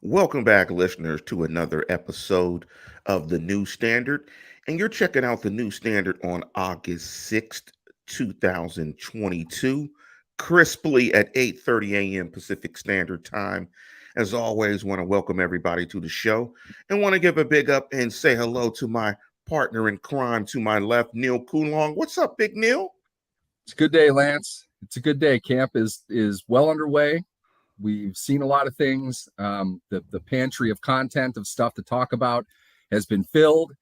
Welcome back, listeners, to another episode of The New Standard. And you're checking out The New Standard on August 6th, 2022, crisply at 8:30 a.m. Pacific Standard Time. As always, want to welcome everybody to the show and want to give a big up and say hello to my partner in crime to my left, Neil Coulong. What's up, Big Neil? It's a good day, Lance. It's a good day. Camp is well underway. We've seen a lot of things. The pantry of content of stuff to talk about has been filled.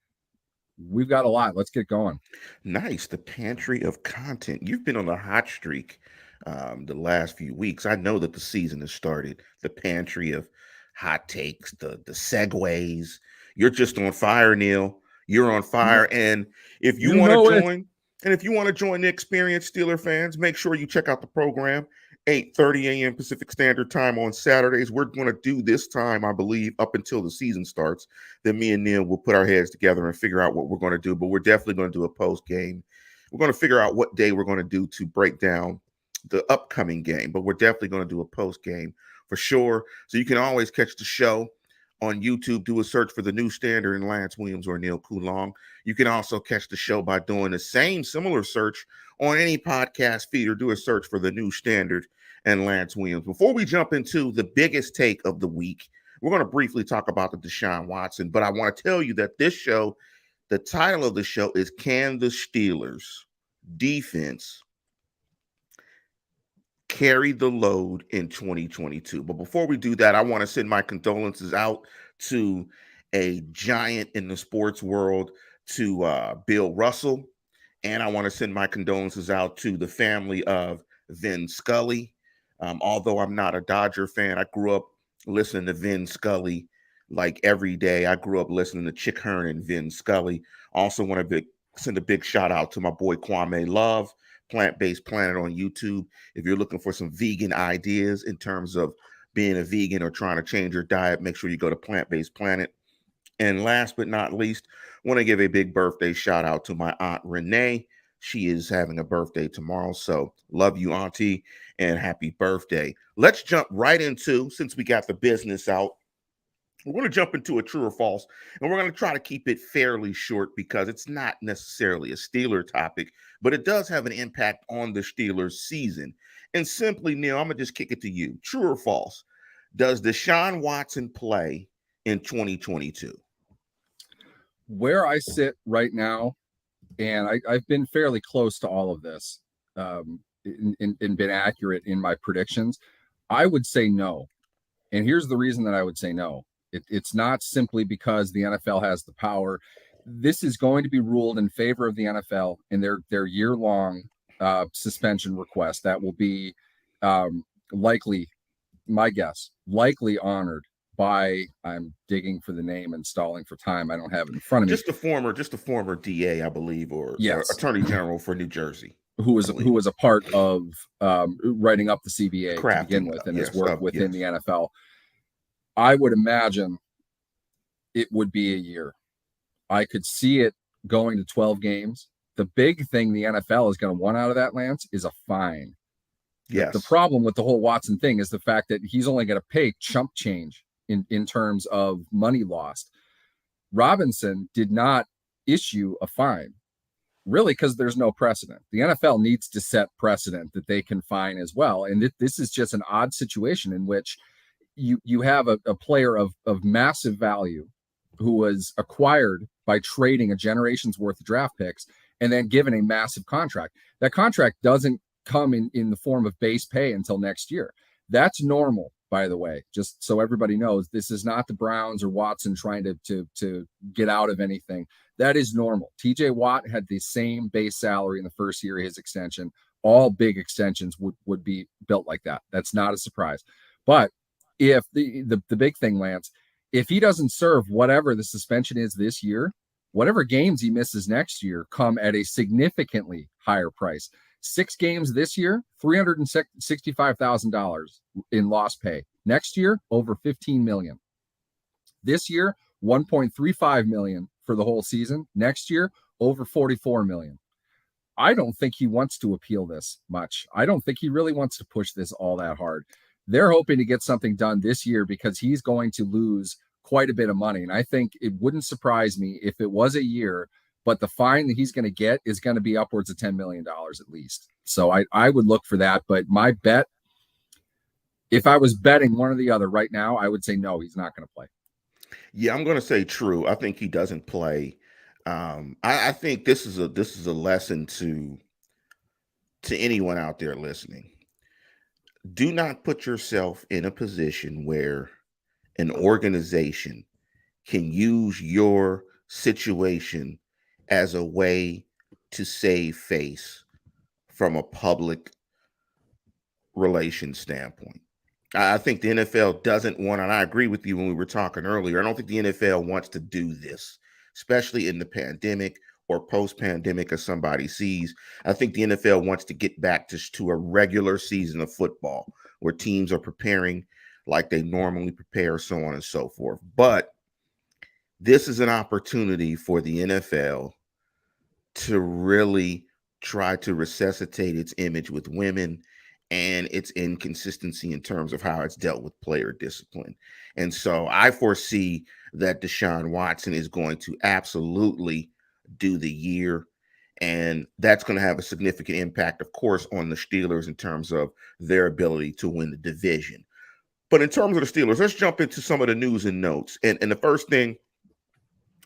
We've got a lot. Let's get going. Nice. The pantry of content. You've been on a hot streak the last few weeks. I know that the season has started. The pantry of hot takes, the segues. You're just on fire, Neil. You're on fire. And if you You want to know it. join, and if you want to join the experienced Steeler fans, make sure you check out the program. 8:30 a.m. Pacific Standard Time on Saturdays. We're going to do this time, I believe, up until the season starts. Then me and Neil will put our heads together and figure out what we're going to do. But we're definitely going to do a post game. We're going to figure out what day we're going to do to break down the upcoming game. But we're definitely going to do a post game for sure. So you can always catch the show on YouTube. Do a search for The New Standard and Lance Williams or Neil Coulong. You can also catch the show by doing the same similar search on any podcast feed or do a search for The New Standard and Lance Williams. Before we jump into the biggest take of the week, we're going to briefly talk about the Deshaun Watson, but I want to tell you that this show, the title of the show is Can the Steelers Defense Carry the Load in 2022? But before we do that, I want to send my condolences out to a giant in the sports world, to Bill Russell. And I want to send my condolences out to the family of Vin Scully. Although I'm not a Dodger fan, I grew up listening to Vin Scully like every day. I grew up listening to Chick Hearn and Vin Scully. Also want to send a big shout out to my boy Kwame Love, Plant-Based Planet on YouTube. If you're looking for some vegan ideas in terms of being a vegan or trying to change your diet, make sure you go to Plant-Based Planet. And last but not least, want to give a big birthday shout out to my aunt Renee. She is having a birthday tomorrow. So love you, Auntie, and happy birthday. Let's jump right into, since we got the business out, we're going to jump into a true or false, and we're going to try to keep it fairly short because it's not necessarily a Steeler topic, but it does have an impact on the Steelers season. And simply, Neil, I'm going to just kick it to you. True or false? Does Deshaun Watson play in 2022? Where I sit right now, and I've been fairly close to all of this and been accurate in my predictions, I would say no. And here's the reason that I would say no. It's not simply because the NFL has the power. This is going to be ruled in favor of the NFL in their year-long suspension request that will be likely, my guess, likely honored by, I'm digging for the name and stalling for time. I don't have it in front of me. Just a former DA, I believe, or Yes. Attorney General for New Jersey, who was a part of writing up the CBA to begin with and yes, his work within the NFL. I would imagine it would be a year. I could see it going to 12 games. The big thing the NFL is going to want out of that, Lance, is a fine. Yes. The problem with the whole Watson thing is the fact that he's only going to pay chump change in terms of money lost. Robinson did not issue a fine, really, because there's no precedent. The NFL needs to set precedent that they can fine as well. And this is just an odd situation in which you have a player of massive value who was acquired by trading a generation's worth of draft picks and then given a massive contract. That contract doesn't come in the form of base pay until next year. That's normal, by the way, just so everybody knows. This is not the Browns or Watson trying to get out of anything. That is normal. TJ Watt had the same base salary in the first year of his extension. All big extensions would be built like that. That's not a surprise. But if the big thing, Lance, if he doesn't serve whatever the suspension is this year, whatever games he misses next year come at a significantly higher price. 6 games this year, $365,000 in lost pay. Next year, over $15 million. This year, $1.35 million for the whole season. Next year, over $44 million. I don't think he wants to appeal this much. I don't think he really wants to push this all that hard. They're hoping to get something done this year because he's going to lose quite a bit of money. And I think it wouldn't surprise me if it was a year, but the fine that he's going to get is going to be upwards of $10 million at least. So I would look for that. But my bet, if I was betting one or the other right now, I would say no, he's not going to play. Yeah, I'm going to say true. I think he doesn't play. I think this is a lesson to anyone out there listening. Do not put yourself in a position where an organization can use your situation as a way to save face from a public relations standpoint. I think the NFL doesn't want, and I agree with you when we were talking earlier, I don't think the NFL wants to do this, especially in the pandemic or post-pandemic, as somebody sees. I think the NFL wants to get back to a regular season of football where teams are preparing like they normally prepare, so on and so forth. But this is an opportunity for the NFL to really try to resuscitate its image with women and its inconsistency in terms of how it's dealt with player discipline. And so I foresee that Deshaun Watson is going to absolutely do the year. And that's going to have a significant impact, of course, on the Steelers in terms of their ability to win the division. But in terms of the Steelers, let's jump into some of the news and notes. And the first thing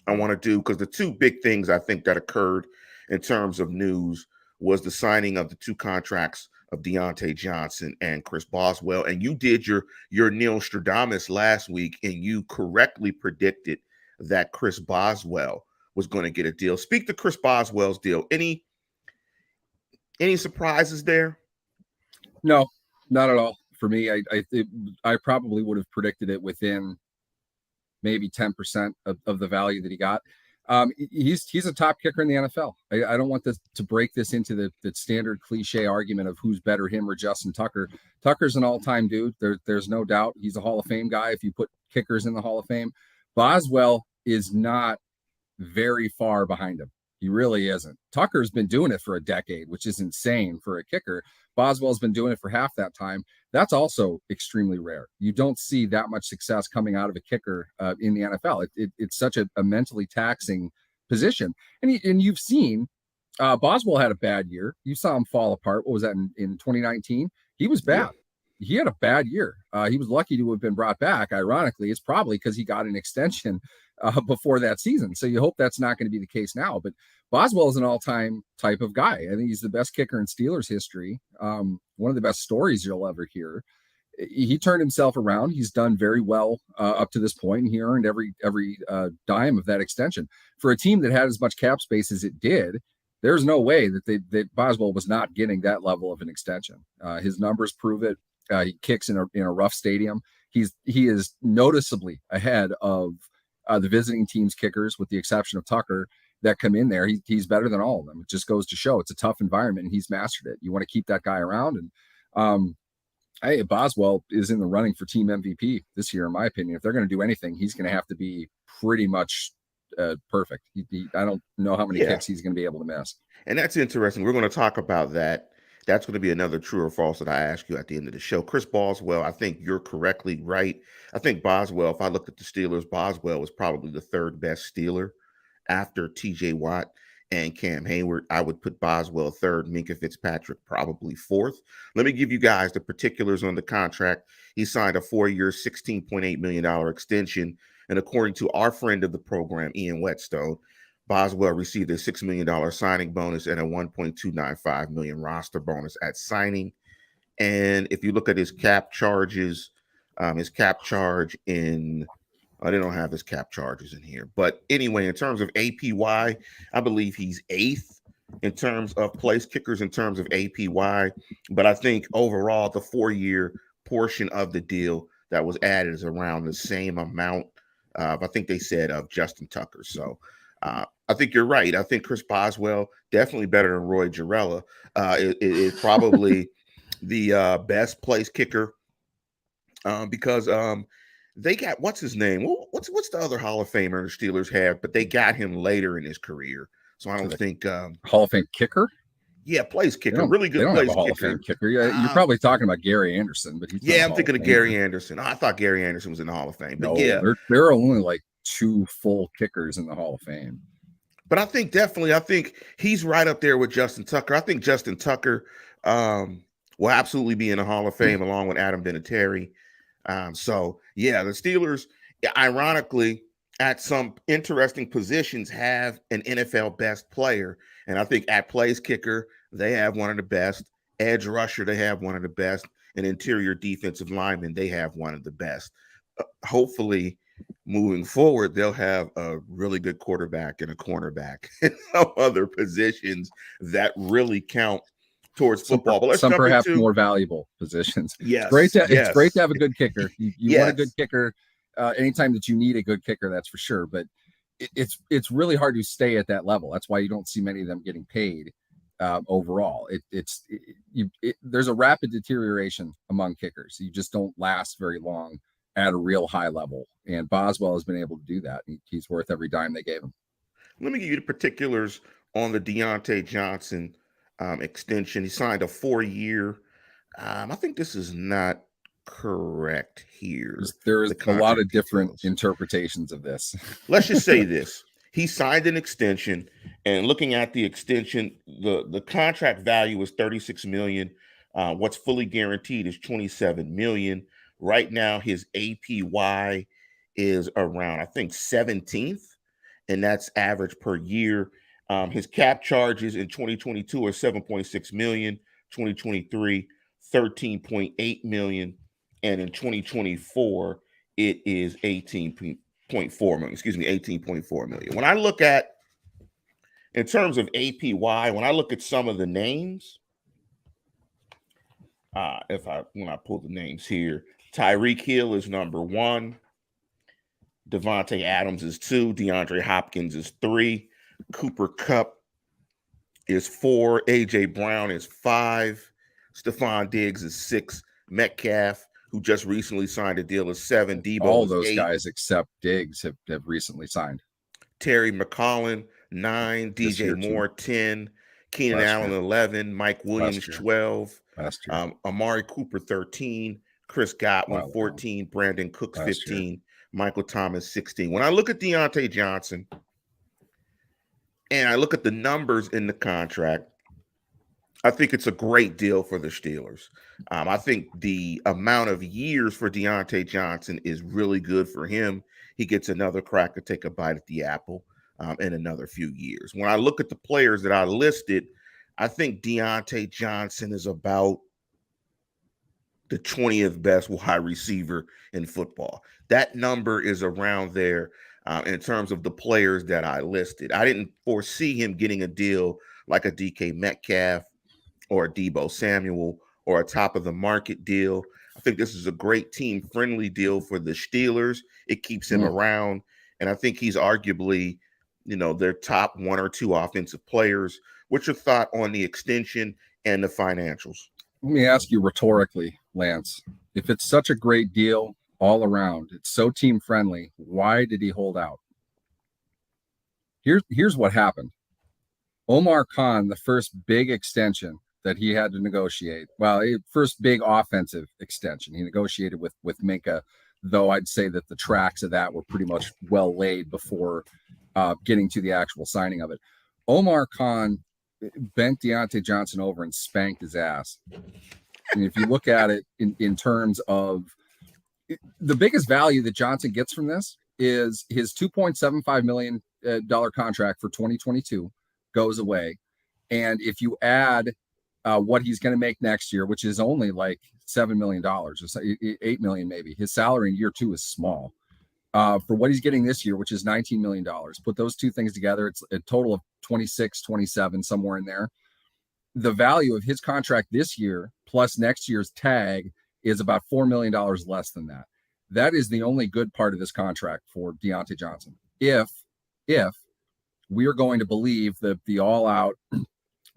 I want to do, because the two big things I think that occurred in terms of news was the signing of the two contracts of Deante Johnson and Chris Boswell. And you did your Neil Stradamus last week, and you correctly predicted that Chris Boswell was going to get a deal. Speak to Chris Boswell's deal. Any surprises there? No, not at all. For me, I probably would have predicted it within maybe 10% of the value that he got. He's a top kicker in the NFL. I don't want this to break this into the standard cliche argument of who's better, him or Justin Tucker. Tucker's an all-time dude. There's no doubt. He's a Hall of Fame guy if you put kickers in the Hall of Fame. Boswell is not very far behind him. He really isn't. Tucker's been doing it for a decade, which is insane for a kicker. Boswell's been doing it for half that time. That's also extremely rare. You don't see that much success coming out of a kicker in the NFL. It's such a mentally taxing position. And you've seen Boswell had a bad year. You saw him fall apart. What was that in 2019? He was bad. Yeah. He had a bad year. He was lucky to have been brought back. Ironically, it's probably because he got an extension before that season. So you hope that's not going to be the case now. But Boswell is an all-time type of guy. I think he's the best kicker in Steelers history. One of the best stories you'll ever hear. He turned himself around. He's done very well up to this point, and he earned every dime of that extension. For a team that had as much cap space as it did, there's no way that Boswell was not getting that level of an extension. His numbers prove it. He kicks in a rough stadium. He is noticeably ahead of the visiting team's kickers, with the exception of Tucker, that come in there. He's better than all of them. It just goes to show it's a tough environment, and he's mastered it. You want to keep that guy around. And hey, Boswell is in the running for team MVP this year, in my opinion. If they're going to do anything, he's going to have to be pretty much perfect. I don't know how many kicks he's going to be able to miss. And that's interesting. We're going to talk about that. That's going to be another true or false that I ask you at the end of the show. Chris Boswell, I think you're correctly right. I think Boswell, if I looked at the Steelers, Boswell was probably the third best Steeler after TJ Watt and Cam Hayward. I would put Boswell third, Minkah Fitzpatrick probably fourth. Let me give you guys the particulars on the contract. He signed a 4-year, $16.8 million extension. And according to our friend of the program, Ian Whetstone, Boswell received a $6 million signing bonus and a $1.295 million roster bonus at signing. And if you look at his cap charges, his cap charge in, they don't have his cap charges in here. But anyway, in terms of APY, I believe he's 8th in terms of place kickers in terms of APY. But I think overall, the 4-year portion of the deal that was added is around the same amount. I think they said of Justin Tucker. So I think you're right. I think Chris Boswell, definitely better than Roy Jarella, is probably the best place kicker because they got, what's his name? What's the other Hall of Famer the Steelers have? But they got him later in his career. So I don't think Hall of Fame kicker. Yeah, place kicker, They really good don't have place a Hall of Fame kicker. kicker. You're probably talking about Gary Anderson, but he's Yeah, not I'm thinking of Gary Anderson. Oh, I thought Gary Anderson was in the Hall of Fame, but no, yeah, there are only like 2 full kickers in the Hall of Fame. but I think he's right up there with Justin Tucker. I think Justin Tucker will absolutely be in the Hall of Fame along with Adam Vinatieri. So yeah, the Steelers, ironically, at some interesting positions, have an NFL best player, and I think at place kicker they have one of the best. Edge rusher, they have one of the best. And interior defensive lineman, they have one of the best. Hopefully, moving forward, they'll have a really good quarterback and a cornerback and some other positions that really count towards football. But let's some jump perhaps into more valuable positions. yes, It's great to have a good kicker. You want a good yes. kicker anytime that you need a good kicker, that's for sure. But it's really hard to stay at that level. That's why you don't see many of them getting paid overall. There's a rapid deterioration among kickers. You just don't last very long at a real high level. And Boswell has been able to do that. He's worth every dime they gave him. Let me give you the particulars on the Deante Johnson extension. He signed a 4-year. I think this is not correct here. There's a lot of different interpretations of this. Let's just say this. He signed an extension, and looking at the extension, the contract value is $36 million. What's fully guaranteed is $27 million. Right now, his APY is around, I think, 17th, and that's average per year. His cap charges in 2022 are $7.6 million, 2023, $13.8 million, and in 2024, it is $18.4 million. When I look at, in terms of APY, when I look at some of the names, when I pull the names here, Tyreek Hill is number 1. Devante Adams is 2. DeAndre Hopkins is 3. Cooper Kupp is 4. AJ Brown is 5. Stephon Diggs is 6. Metcalf, who just recently signed a deal, is 7. Debo all is those 8. guys except Diggs have recently signed. Terry McLaurin 9. DJ Moore 10. Keenan Allen 11. Mike Williams 12. Amari Cooper 13. Chris Godwin 14. Brandon Cooks 15. Michael Thomas 16. When I look at Deante Johnson and I look at the numbers in the contract, I think it's a great deal for the Steelers. I think the amount of years for Deante Johnson is really good for him. He gets another crack to take a bite at the apple in another few years. When I look at the players that I listed, I think Deante Johnson is about the 20th best wide receiver in football. That number is around there in terms of the players that I listed. I didn't foresee him getting a deal like a DK Metcalf or a Deebo Samuel or a top of the market deal. I think this is a great team-friendly deal for the Steelers. It keeps him around, and I think he's arguably, their top 1 or 2 offensive players. What's your thought on the extension and the financials? Let me ask you rhetorically, Lance, if it's such a great deal all around, it's so team-friendly, why did he hold out? Here's what happened. Omar Khan, the first big extension that he had to negotiate, first big offensive extension, he negotiated with Minka, though I'd say that the tracks of that were pretty much well laid before getting to the actual signing of it. Omar Khan bent Deante Johnson over and spanked his ass. And if you look at it in terms of the biggest value that Johnson gets from this is his $2.75 million contract for 2022 goes away. And if you add what he's going to make next year, which is only like $7 million or $8 million, maybe, his salary in year 2 is small. For what he's getting this year, which is $19 million. Put those two things together, it's a total of 26, 27, somewhere in there. The value of his contract this year plus next year's tag is about $4 million less than that. That is the only good part of this contract for Deante Johnson. If we are going to believe that the all-out,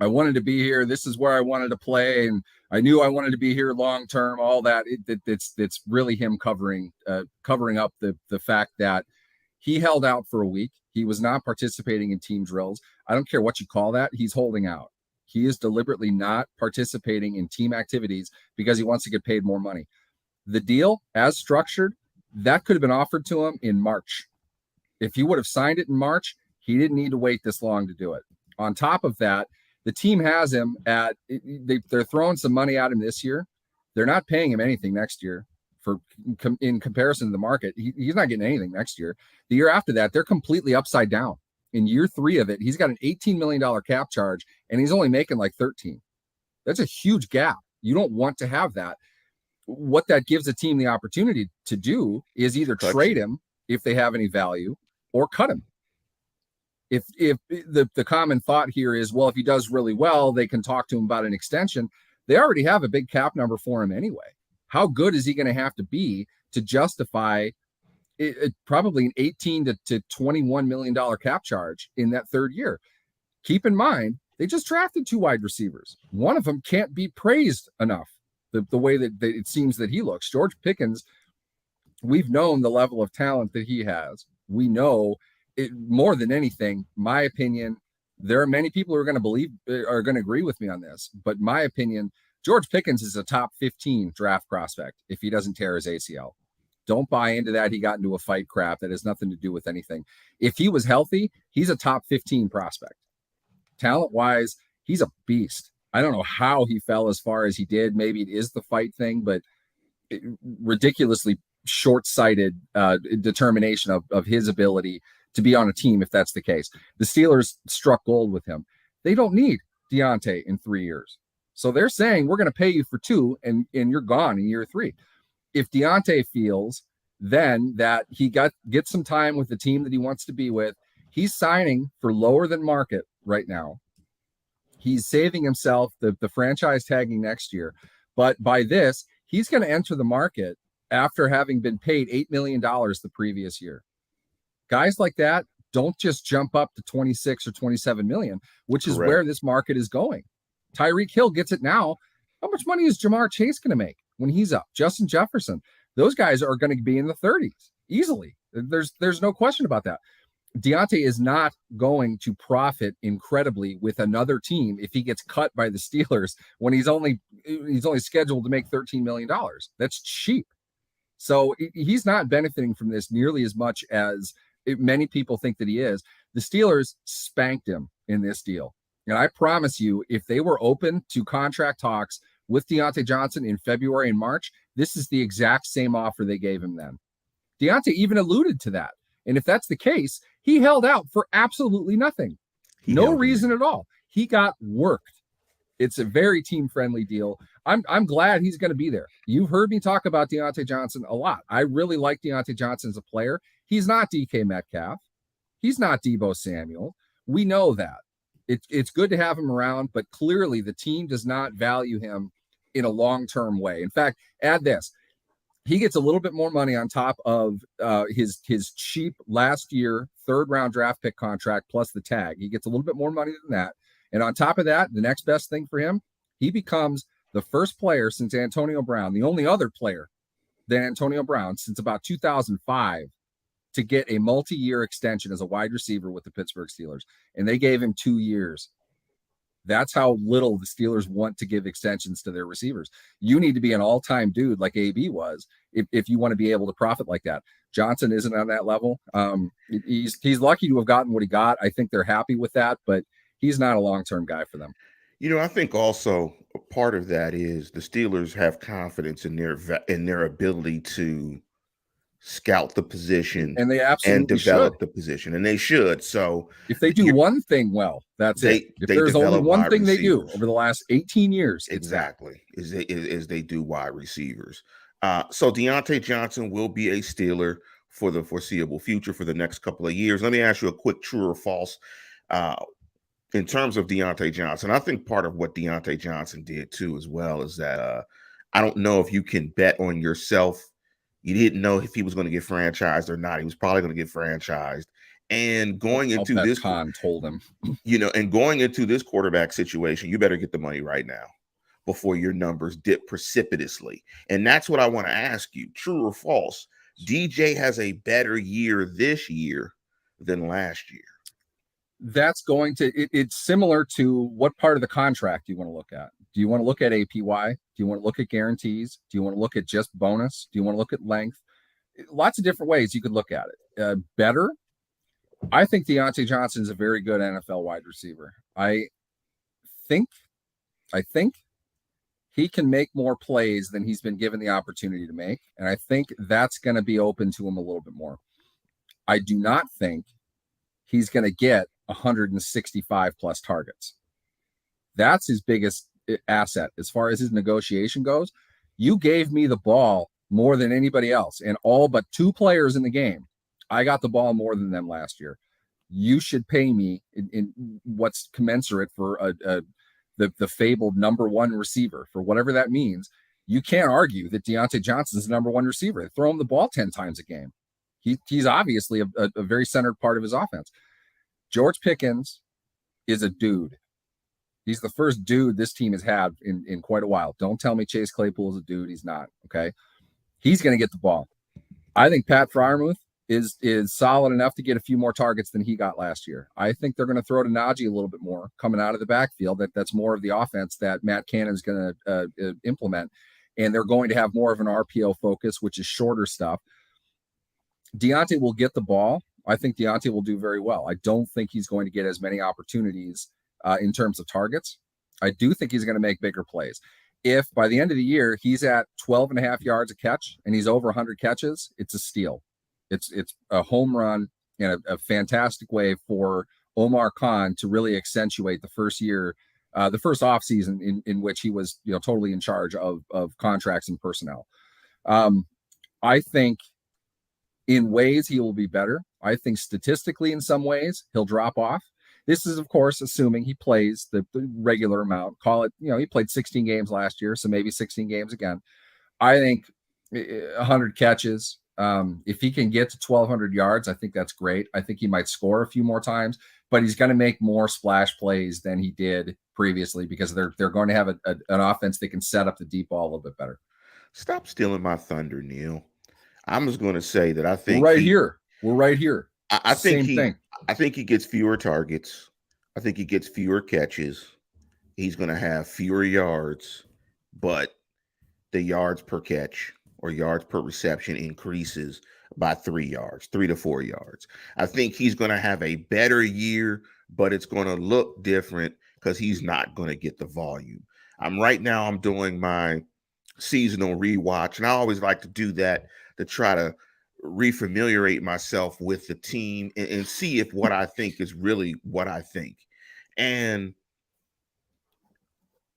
I wanted to be here, this is where I wanted to play, and I knew I wanted to be here long-term, all that, it's really him covering up the fact that he held out for a week. He was not participating in team drills. I don't care what you call that. He's holding out. He is deliberately not participating in team activities because he wants to get paid more money. The deal, as structured, that could have been offered to him in March. If he would have signed it in March, he didn't need to wait this long to do it. On top of that, the team has him at, they're throwing some money at him this year. They're not paying him anything next year in comparison to the market. He's not getting anything next year. The year after that, they're completely upside down. In year 3 of it, he's got an $18 million cap charge, and he's only making like 13. That's a huge gap. You don't want to have that. What that gives a team the opportunity to do is either trade him if they have any value or cut him. If the common thought here is, well, if he does really well, they can talk to him about an extension. They already have a big cap number for him anyway. How good is he going to have to be to justify probably an $18 to $21 million cap charge in that third year? Keep in mind, they just drafted 2 wide receivers. One of them can't be praised enough the way that it seems that he looks. George Pickens, we've known the level of talent that he has. We know it more than anything. My opinion, there are many people who are going to agree with me on this, but my opinion, George Pickens is a top 15 draft prospect if he doesn't tear his ACL. Don't buy into that. He got into a fight crap. That has nothing to do with anything. If he was healthy, he's a top 15 prospect. Talent-wise, he's a beast. I don't know how he fell as far as he did. Maybe it is the fight thing, but ridiculously short-sighted determination of his ability to be on a team if that's the case. The Steelers struck gold with him. They don't need Deante in 3 years. So they're saying, we're going to pay you for 2 and you're gone in year 3. If Deante feels then that he gets some time with the team that he wants to be with, he's signing for lower than market right now. He's saving himself the franchise tagging next year. But by this, he's going to enter the market after having been paid $8 million the previous year. Guys like that don't just jump up to 26 or 27 million, which is where this market is going. Tyreek Hill gets it now. How much money is Jamar Chase going to make when he's up? Justin Jefferson. Those guys are going to be in the 30s easily. There's no question about that. Deante is not going to profit incredibly with another team if he gets cut by the Steelers when he's only scheduled to make $13 million. That's cheap. So he's not benefiting from this nearly as much as many people think that he is. The Steelers spanked him in this deal. And I promise you, if they were open to contract talks with Deante Johnson in February and March, this is the exact same offer they gave him then. Deante even alluded to that. And if that's the case, he held out for absolutely nothing. No reason at all. He got worked. It's a very team-friendly deal. I'm glad he's going to be there. You've heard me talk about Deante Johnson a lot. I really like Deante Johnson as a player. He's not DK Metcalf. He's not Deebo Samuel. We know that. It's good to have him around, but clearly the team does not value him in a long-term way. In fact, add this. He gets a little bit more money on top of his cheap last year 3rd-round draft pick contract plus the tag. He gets a little bit more money than that. And on top of that, the next best thing for him, he becomes the first player since Antonio Brown, the only other player than Antonio Brown since about 2005 to get a multi-year extension as a wide receiver with the Pittsburgh Steelers. And they gave him 2 years. That's how little the Steelers want to give extensions to their receivers. You need to be an all-time dude like AB was if you want to be able to profit like that. Johnson isn't on that level. He's lucky to have gotten what he got. I think they're happy with that, but he's not a long-term guy for them. You know, I think also a part of that is the Steelers have confidence in their ability to scout the position and they absolutely develop should. the position, and they should. So if they do one thing well, that's it. If there's only one thing they do over the last 18 years, exactly, is they do wide receivers. So Deante Johnson will be a Steeler for the foreseeable future for the next couple of years. Let me ask you a quick true or false. In terms of Deante Johnson, I think part of what Deante Johnson did too as well is that I don't know if you can bet on yourself. You didn't know if he was going to get franchised or not. He was probably going to get franchised. And going into this, Khan told him, and going into this quarterback situation, you better get the money right now before your numbers dip precipitously. And that's what I want to ask you. True or false? DJ has a better year this year than last year. That's going to, it's similar to what part of the contract you want to look at. Do you want to look at APY? Do you want to look at guarantees? Do you want to look at just bonus? Do you want to look at length? Lots of different ways you could look at it. Better, I think Deante Johnson is a very good NFL wide receiver. I think he can make more plays than he's been given the opportunity to make. And I think that's going to be open to him a little bit more. I do not think he's going to get 165 plus targets. That's his biggest asset as far as his negotiation goes. You gave me the ball more than anybody else, and all but 2 players in the game. I got the ball more than them last year. You should pay me in what's commensurate for the fabled number 1 receiver, for whatever that means. You can't argue that Deante Johnson is the number 1 receiver. Throw him the ball 10 times a game. He's obviously a very centered part of his offense. George Pickens is a dude. He's the first dude this team has had in quite a while. Don't tell me Chase Claypool is a dude. He's not. Okay. He's going to get the ball. I think Pat Freiermuth is solid enough to get a few more targets than he got last year. I think they're going to throw to Najee a little bit more coming out of the backfield. That's more of the offense that Matt Cannon is going to implement. And they're going to have more of an RPO focus, which is shorter stuff. Deante will get the ball. I think Deante will do very well. I don't think he's going to get as many opportunities in terms of targets. I do think he's going to make bigger plays. If by the end of the year he's at 12.5 yards a catch and he's over 100 catches, it's a steal. It's a home run and a fantastic way for Omar Khan to really accentuate the first year, the first offseason in which he was totally in charge of contracts and personnel. I think in ways he will be better. I think statistically in some ways he'll drop off. This is, of course, assuming he plays the regular amount. Call it, he played 16 games last year, so maybe 16 games again. I think 100 catches. If he can get to 1,200 yards, I think that's great. I think he might score a few more times, but he's going to make more splash plays than he did previously because they're going to have an offense that can set up the deep ball a little bit better. Stop stealing my thunder, Neil. I'm just going to say that I think we're right here. I think he gets fewer targets. I think he gets fewer catches. He's going to have fewer yards, but the yards per catch or yards per reception increases by 3 yards, 3 to 4 yards. I think he's going to have a better year, but it's going to look different because he's not going to get the volume. Right now I'm doing my seasonal rewatch, and I always like to do that to try to refamiliarate myself with the team and see if what I think is really what I think. And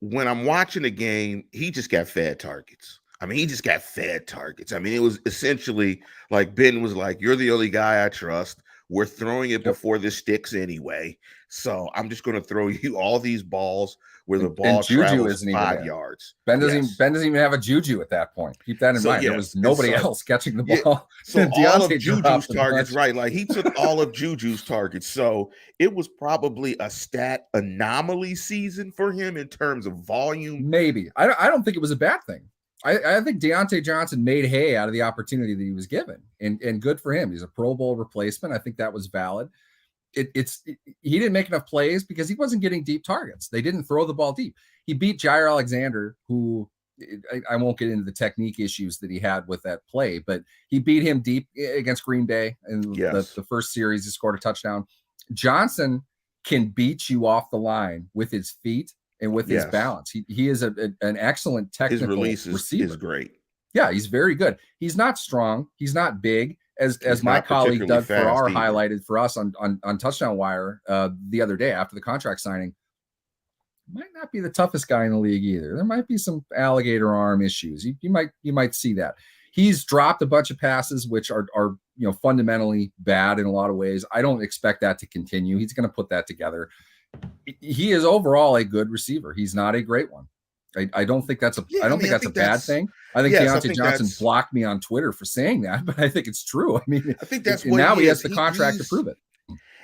when I'm watching the game, he just got fed targets. He just got fed targets. It was essentially like Ben was like, "You're the only guy I trust. We're throwing it before this sticks anyway. So I'm just going to throw you all these balls where the ball travels 5 yards." Ben doesn't even have a Juju at that point. Keep that in mind. There was nobody else catching the ball. So all of Juju's targets, right? Like he took all of Juju's targets. So it was probably a stat anomaly season for him in terms of volume. Maybe. I don't think it was a bad thing. I think Deante Johnson made hay out of the opportunity that he was given, and good for him. He's a Pro Bowl replacement. I think that was valid. He didn't make enough plays because he wasn't getting deep targets. They didn't throw the ball deep. He beat Jair Alexander, who I won't get into the technique issues that he had with that play, but he beat him deep against Green Bay in the first series. He scored a touchdown. Johnson can beat you off the line with his feet and with his balance. He is an excellent technical receiver. His release is great. Yeah, he's very good. He's not strong. He's not big. As my colleague Doug Farrar highlighted for us on Touchdown Wire the other day after the contract signing, might not be the toughest guy in the league either. There might be some alligator arm issues. You might see that. He's dropped a bunch of passes, which are fundamentally bad in a lot of ways. I don't expect that to continue. He's going to put that together. He is overall a good receiver. He's not a great one. I don't think that's I don't think that's a bad thing. I think Deante Johnson blocked me on Twitter for saying that, but I think it's true. I think that's what now he has the contract to prove it.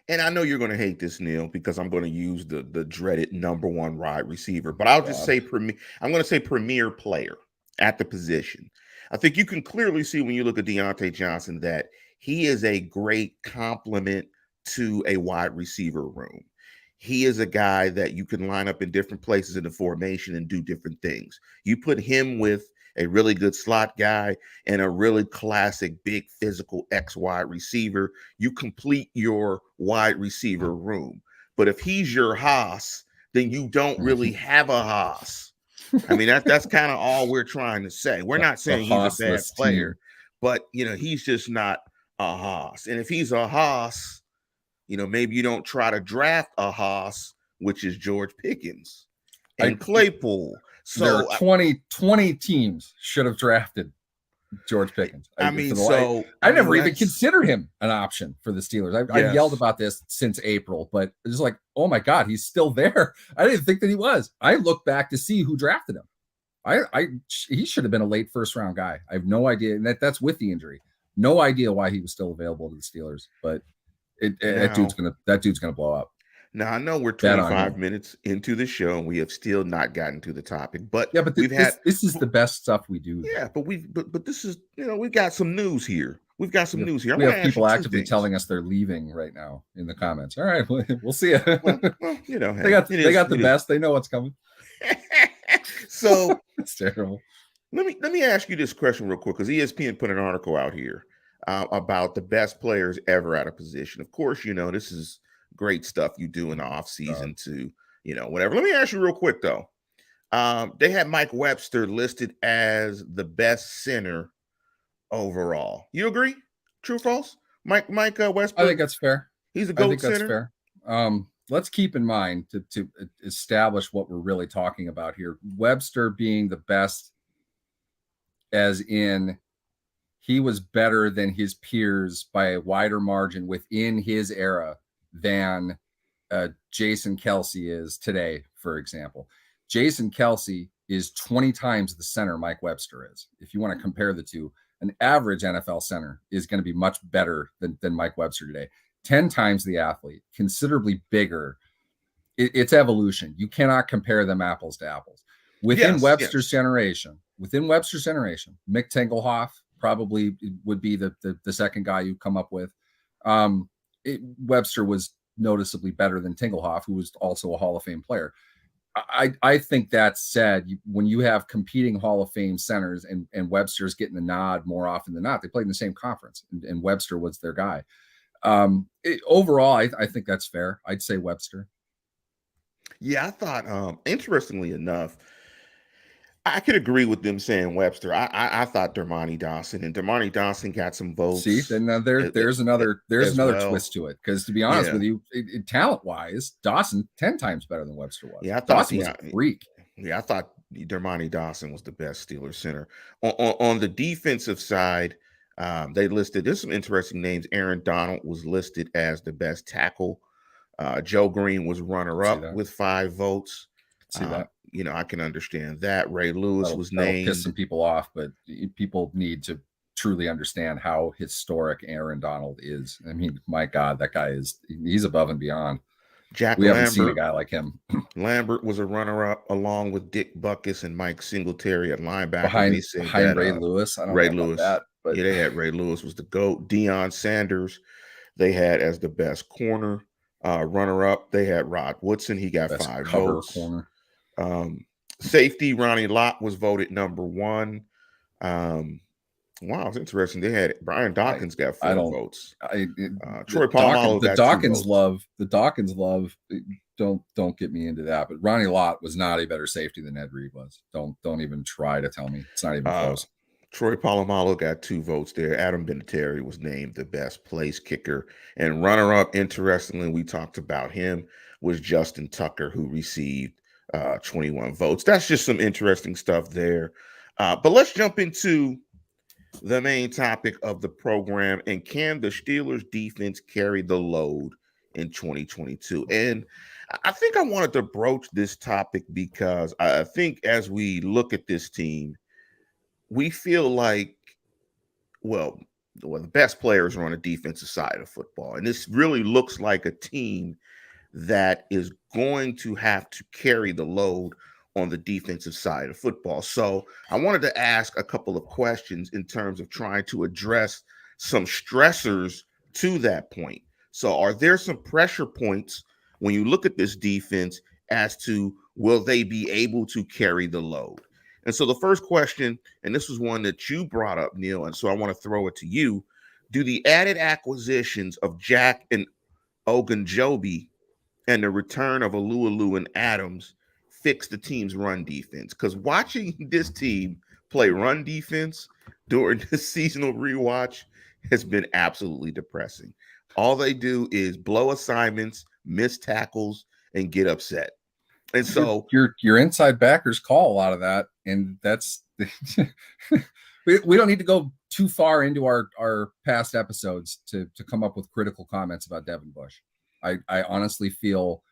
And I know you're going to hate this, Neil, because I'm going to use the dreaded number one wide receiver, but I'll just say I'm going to say premier player at the position. I think you can clearly see when you look at Deante Johnson that he is a great complement to a wide receiver room. He is a guy that you can line up in different places in the formation and do different things. You put him with a really good slot guy and a really classic big physical X wide receiver, you complete your wide receiver room. But if he's your Haas, then you don't really have a Haas. I mean, that's kind of all we're trying to say. We're not The saying he's a bad Haasless player, team. but he's just not a Haas. And if he's a Haas, maybe you don't try to draft a Haas, which is George Pickens and Claypool. There are So 20 teams should have drafted George Pickens. I never even considered him an option for the Steelers. I've yelled about this since April, but it's like, oh my God, he's still there. I didn't think that he was. I look back to see who drafted him. He should have been a late first round guy. I have no idea. And that's with the injury. No idea why he was still available to the Steelers, but that dude's gonna blow up. Now I know we're 25 minutes into the show and we have still not gotten to the topic, but this is the best stuff we do. Yeah, but this is we've got some news here. We have people actively telling us they're leaving right now in the comments. All right, we'll see you. Well, they got the best. They know what's coming. So it's terrible. Let me ask you this question real quick, because ESPN put an article out here about the best players ever at a position. Of course, this is great stuff you do in the off season to whatever. Let me ask you real quick though. They had Mike Webster listed as the best center overall. You agree? True, false? Mike Webster. I think that's fair. He's a GOAT center. That's fair. Let's keep in mind to establish what we're really talking about here. Webster being the best, as in he was better than his peers by a wider margin within his era than Jason Kelce is today, for example. Jason Kelce is 20 times the center Mike Webster is. If you want to compare the two, an average NFL center is going to be much better than Mike Webster today. 10 times the athlete, considerably bigger. It's evolution. You cannot compare them apples to apples. Within Webster's generation, Mick Tingelhoff probably would be the second guy you come up with. Webster was noticeably better than Tingelhoff, who was also a Hall of Fame player. I think that said, when you have competing Hall of Fame centers and Webster's getting the nod more often than not, they played in the same conference and Webster was their guy. Overall, I think that's fair. I'd say Webster. Yeah, I thought, interestingly enough, I could agree with them saying Webster. I thought Dermontti Dawson got some votes. See, then there's another twist to it. Because to be honest with you, talent wise, Dawson 10 times better than Webster was. Yeah, I thought Dawson was a freak. Yeah, I thought Dermontti Dawson was the best Steelers center. On the defensive side, they listed. There's some interesting names. Aaron Donald was listed as the best tackle. Joe Green was runner-up with 5 votes. See that. I can understand that. Ray Lewis was named. Piss some people off, but people need to truly understand how historic Aaron Donald is. I mean, my God, that guy he's above and beyond. We haven't seen a guy like him. Lambert was a runner-up along with Dick Butkus and Mike Singletary at linebacker. Behind Ray Lewis. I don't know about that. But they had Ray Lewis was the GOAT. Deion Sanders, they had as the best corner. Runner-up, they had Rod Woodson. He got 5 votes. Corner. Safety, Ronnie Lott was voted number 1. Wow, it's interesting. They had Brian Dawkins got 4 votes. Troy Polamalu got 2 votes. The Dawkins love. Don't get me into that. But Ronnie Lott was not a better safety than Ed Reed was. Don't even try to tell me it's not even close. Troy Polamalu got 2 votes there. Adam Vinatieri was named the best place kicker. And runner-up, interestingly, we talked about him, was Justin Tucker, who received 21 votes. That's just some interesting stuff there. But let's jump into the main topic of the program. And can the Steelers defense carry the load in 2022? And I think I wanted to broach this topic because I think as we look at this team, we feel like, well, the best players are on the defensive side of football. And this really looks like a team that is going to have to carry the load on the defensive side of football. So I wanted to ask a couple of questions in terms of trying to address some stressors to that point. So are there some pressure points when you look at this defense as to will they be able to carry the load? And so the first question, and this was one that you brought up, Neil, and so I want to throw it to you. Do the added acquisitions of Jack and Ogunjobi and the return of Alualu and Adams fix the team's run defense? Because watching this team play run defense during the seasonal rewatch has been absolutely depressing. All they do is blow assignments, miss tackles, and get upset. And so your inside backers call a lot of that, and that's we don't need to go too far into our past episodes to come up with critical comments about Devin Bush. I honestly feel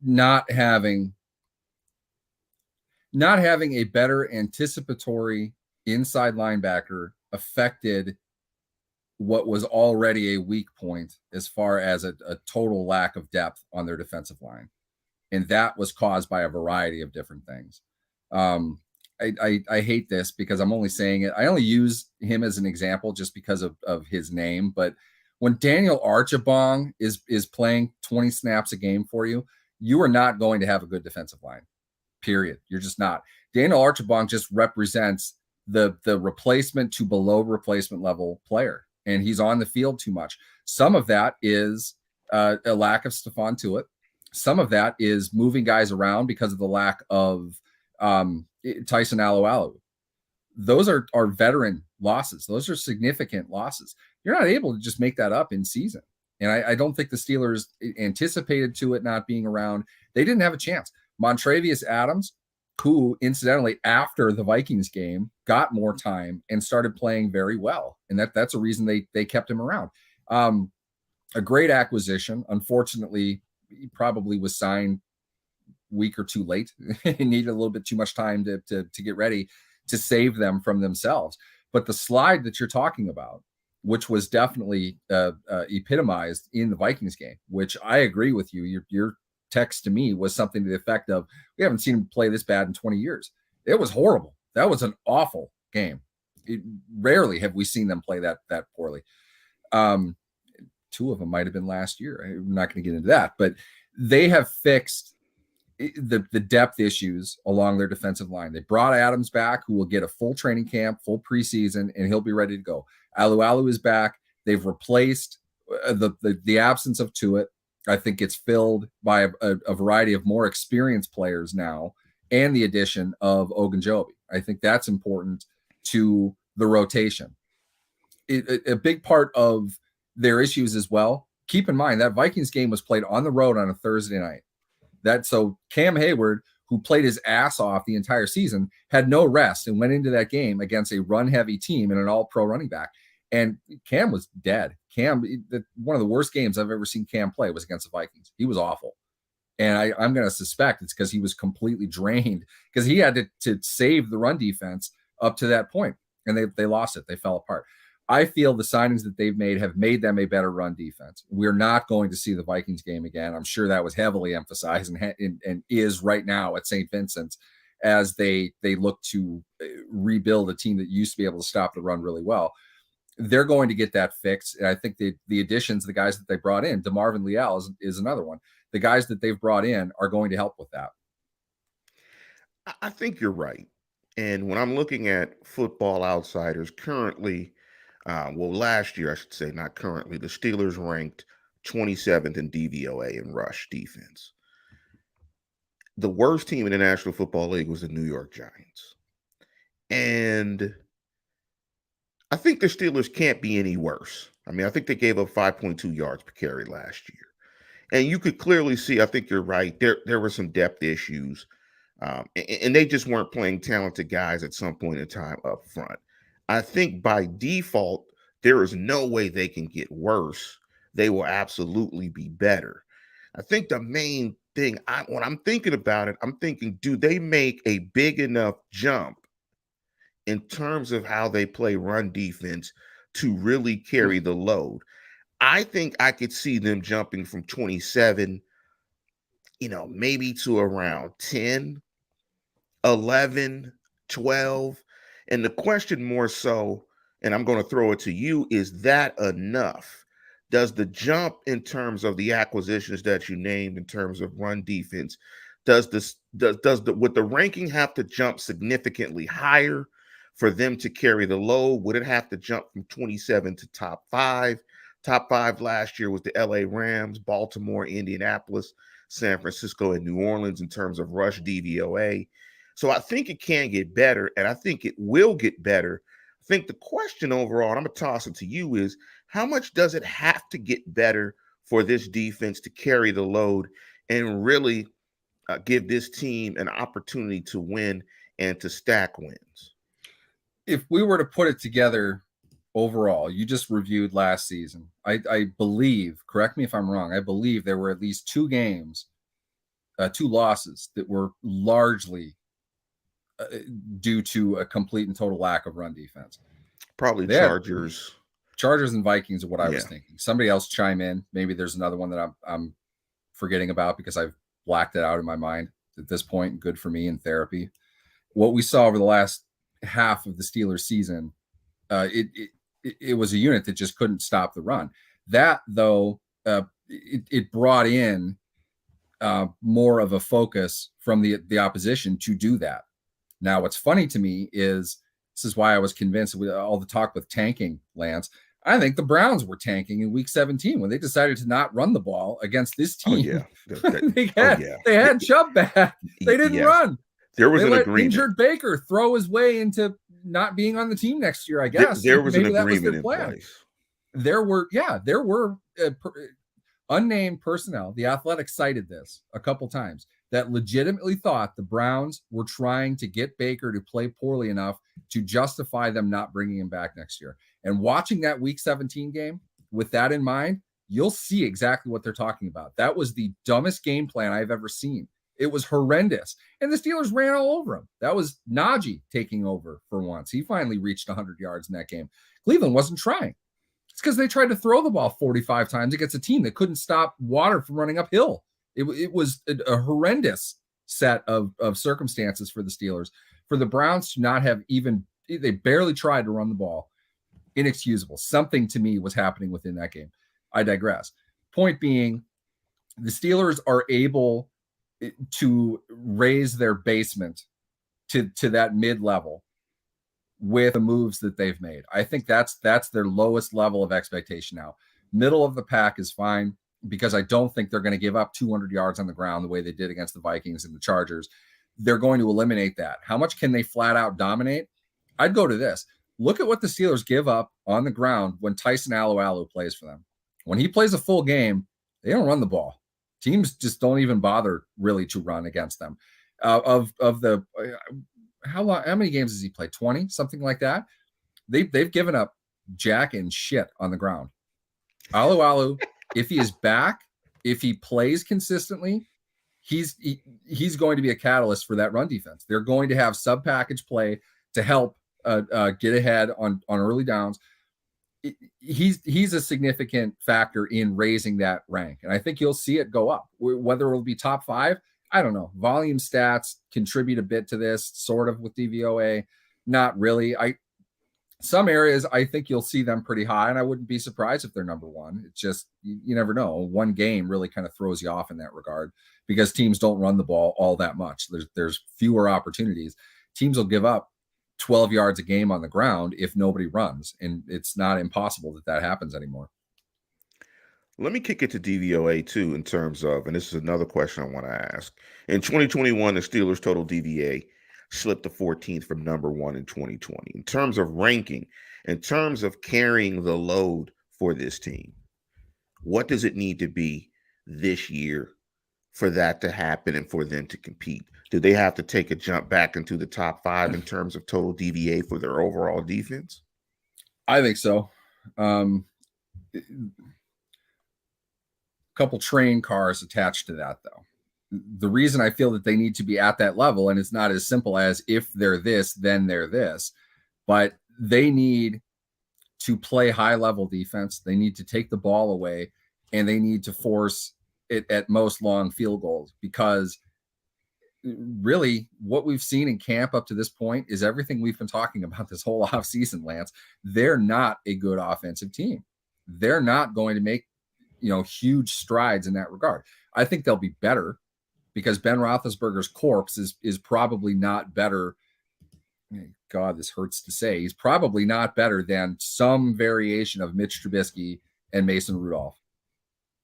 not having a better anticipatory inside linebacker affected what was already a weak point as far as a total lack of depth on their defensive line. And that was caused by a variety of different things. I hate this because I'm only saying it. I only use him as an example just because of his name. But when Daniel Archibong is playing 20 snaps a game for you, you are not going to have a good defensive line, period. You're just not. Daniel Archibong just represents the replacement to below replacement level player, and he's on the field too much. Some of that is a lack of Stephon Tuitt. Some of that is moving guys around because of the lack of Tyson Alualu. Those are veteran losses. Those are significant losses. You're not able to just make that up in season. And I don't think the Steelers anticipated Tuitt not being around. They didn't have a chance. Montrevius Adams, who incidentally after the Vikings game got more time and started playing very well. And that's a reason they kept him around. A great acquisition. Unfortunately, he probably was signed a week or two late. He needed a little bit too much time to get ready to save them from themselves. But the slide that you're talking about, which was definitely epitomized in the Vikings game, which I agree with you. Your text to me was something to the effect of, we haven't seen him play this bad in 20 years. It was horrible. That was an awful game. Rarely have we seen them play that poorly. Two of them might have been last year. I'm not going to get into that, but they have fixed the depth issues along their defensive line. They brought Adams back, who will get a full training camp, full preseason, and he'll be ready to go. Alualu is back. They've replaced the absence of Tuitt. I think it's filled by a variety of more experienced players now, and the addition of Ogunjobi. I think that's important to the rotation. A big part of their issues as well. Keep in mind that Vikings game was played on the road on a Thursday night. So Cam Hayward, who played his ass off the entire season, had no rest and went into that game against a run-heavy team and an all-pro running back. And Cam was dead. One of the worst games I've ever seen Cam play was against the Vikings. He was awful. And I'm going to suspect it's because he was completely drained, because he had to save the run defense up to that point. And they lost it. They fell apart. I feel the signings that they've made have made them a better run defense. We're not going to see the Vikings game again. I'm sure that was heavily emphasized and is right now at St. Vincent's as they look to rebuild a team that used to be able to stop the run really well. They're going to get that fixed. And I think the additions, the guys that they brought in, DeMarvin Leal is another one. The guys that they've brought in are going to help with that. I think you're right. And when I'm looking at Football Outsiders currently, last year, I should say, not currently, the Steelers ranked 27th in DVOA in rush defense. The worst team in the National Football League was the New York Giants. And I think the Steelers can't be any worse. I mean, I think they gave up 5.2 yards per carry last year. And you could clearly see, I think you're right, there were some depth issues. And they just weren't playing talented guys at some point in time up front. I think by default, there is no way they can get worse. They will absolutely be better. I think the main thing, when I'm thinking about it, I'm thinking, do they make a big enough jump in terms of how they play run defense to really carry the load? I think I could see them jumping from 27, maybe to around 10, 11, 12. And the question more so, and I'm going to throw it to you, is that enough does the jump in terms of the acquisitions that you named in terms of run defense, would the ranking have to jump significantly higher for them to carry the load? Would it have to jump from 27 to top five? Top five last year was the LA Rams, Baltimore, Indianapolis, San Francisco, and New Orleans in terms of rush DVOA. So I think it can get better, and I think it will get better. I think the question overall, and I'm going to toss it to you, is how much does it have to get better for this defense to carry the load and really give this team an opportunity to win and to stack wins? If we were to put it together overall, you just reviewed last season. I believe, correct me if I'm wrong, I believe there were at least two games, two losses that were largely due to a complete and total lack of run defense. Probably Chargers. Chargers and Vikings are what I was thinking. Somebody else chime in. Maybe there's another one that I'm forgetting about because I've blacked it out in my mind at this point. Good for me in therapy. What we saw over the last half of the Steelers season, it was a unit that just couldn't stop the run. That, though, it brought in more of a focus from the opposition to do that. Now, what's funny to me is this is why I was convinced with all the talk with tanking, Lance. I think the Browns were tanking in week 17 when they decided to not run the ball against this team. They had Chubb back. They didn't run. There was an agreement. Injured Baker throw his way into not being on the team next year, I guess. There was an agreement in place. There were unnamed personnel. The Athletic cited this a couple times that legitimately thought the Browns were trying to get Baker to play poorly enough to justify them not bringing him back next year. And watching that week 17 game with that in mind, you'll see exactly what they're talking about. That was the dumbest game plan I've ever seen. It was horrendous. And the Steelers ran all over him. That was Najee taking over for once. He finally reached 100 yards in that game. Cleveland wasn't trying. It's because they tried to throw the ball 45 times against a team that couldn't stop water from running uphill. It was a horrendous set of circumstances for the Steelers. For the Browns to not have they barely tried to run the ball. Inexcusable. Something to me was happening within that game. I digress. Point being, the Steelers are able to raise their basement to that mid-level with the moves that they've made. I think that's their lowest level of expectation now. Middle of the pack is fine because I don't think they're going to give up 200 yards on the ground the way they did against the Vikings and the Chargers. They're going to eliminate that. How much can they flat out dominate? I'd go to this. Look at what the Steelers give up on the ground when Tyson Alualu plays for them. When he plays a full game, they don't run the ball. Teams just don't even bother really to run against them. How many games has he played? 20, something like that. They've given up jack and shit on the ground. Alualu, if he is back, if he plays consistently, he's going to be a catalyst for that run defense. They're going to have sub-package play to help get ahead on early downs. He's a significant factor in raising that rank, and I think you'll see it go up. Whether it'll be top 5, I don't know. Volume stats contribute a bit to this, sort of with DVOA. Not really. Some areas I think you'll see them pretty high, and I wouldn't be surprised if they're number 1. It's just you never know. One game really kind of throws you off in that regard because teams don't run the ball all that much. There's fewer opportunities. Teams will give up 12 yards a game on the ground if nobody runs, and it's not impossible that happens anymore. Let me kick it to DVOA too in terms of, and this is another question I want to ask. In 2021, the Steelers' total DVA slipped to 14th from number 1 in 2020. In terms of ranking, in terms of carrying the load for this team, what does it need to be this year for that to happen and for them to compete? Do they have to take a jump back into the top 5 in terms of total DVA for their overall defense? I think so. Couple train cars attached to that, though. The reason I feel that they need to be at that level, and it's not as simple as if they're this, then they're this, but they need to play high-level defense. They need to take the ball away, and they need to force it at most long field goals, because really what we've seen in camp up to this point is everything we've been talking about this whole offseason, Lance. They're not a good offensive team. they're not going to make, huge strides in that regard. I think they'll be better because Ben Roethlisberger's corpse is probably not better. God, this hurts to say. He's probably not better than some variation of Mitch Trubisky and Mason Rudolph.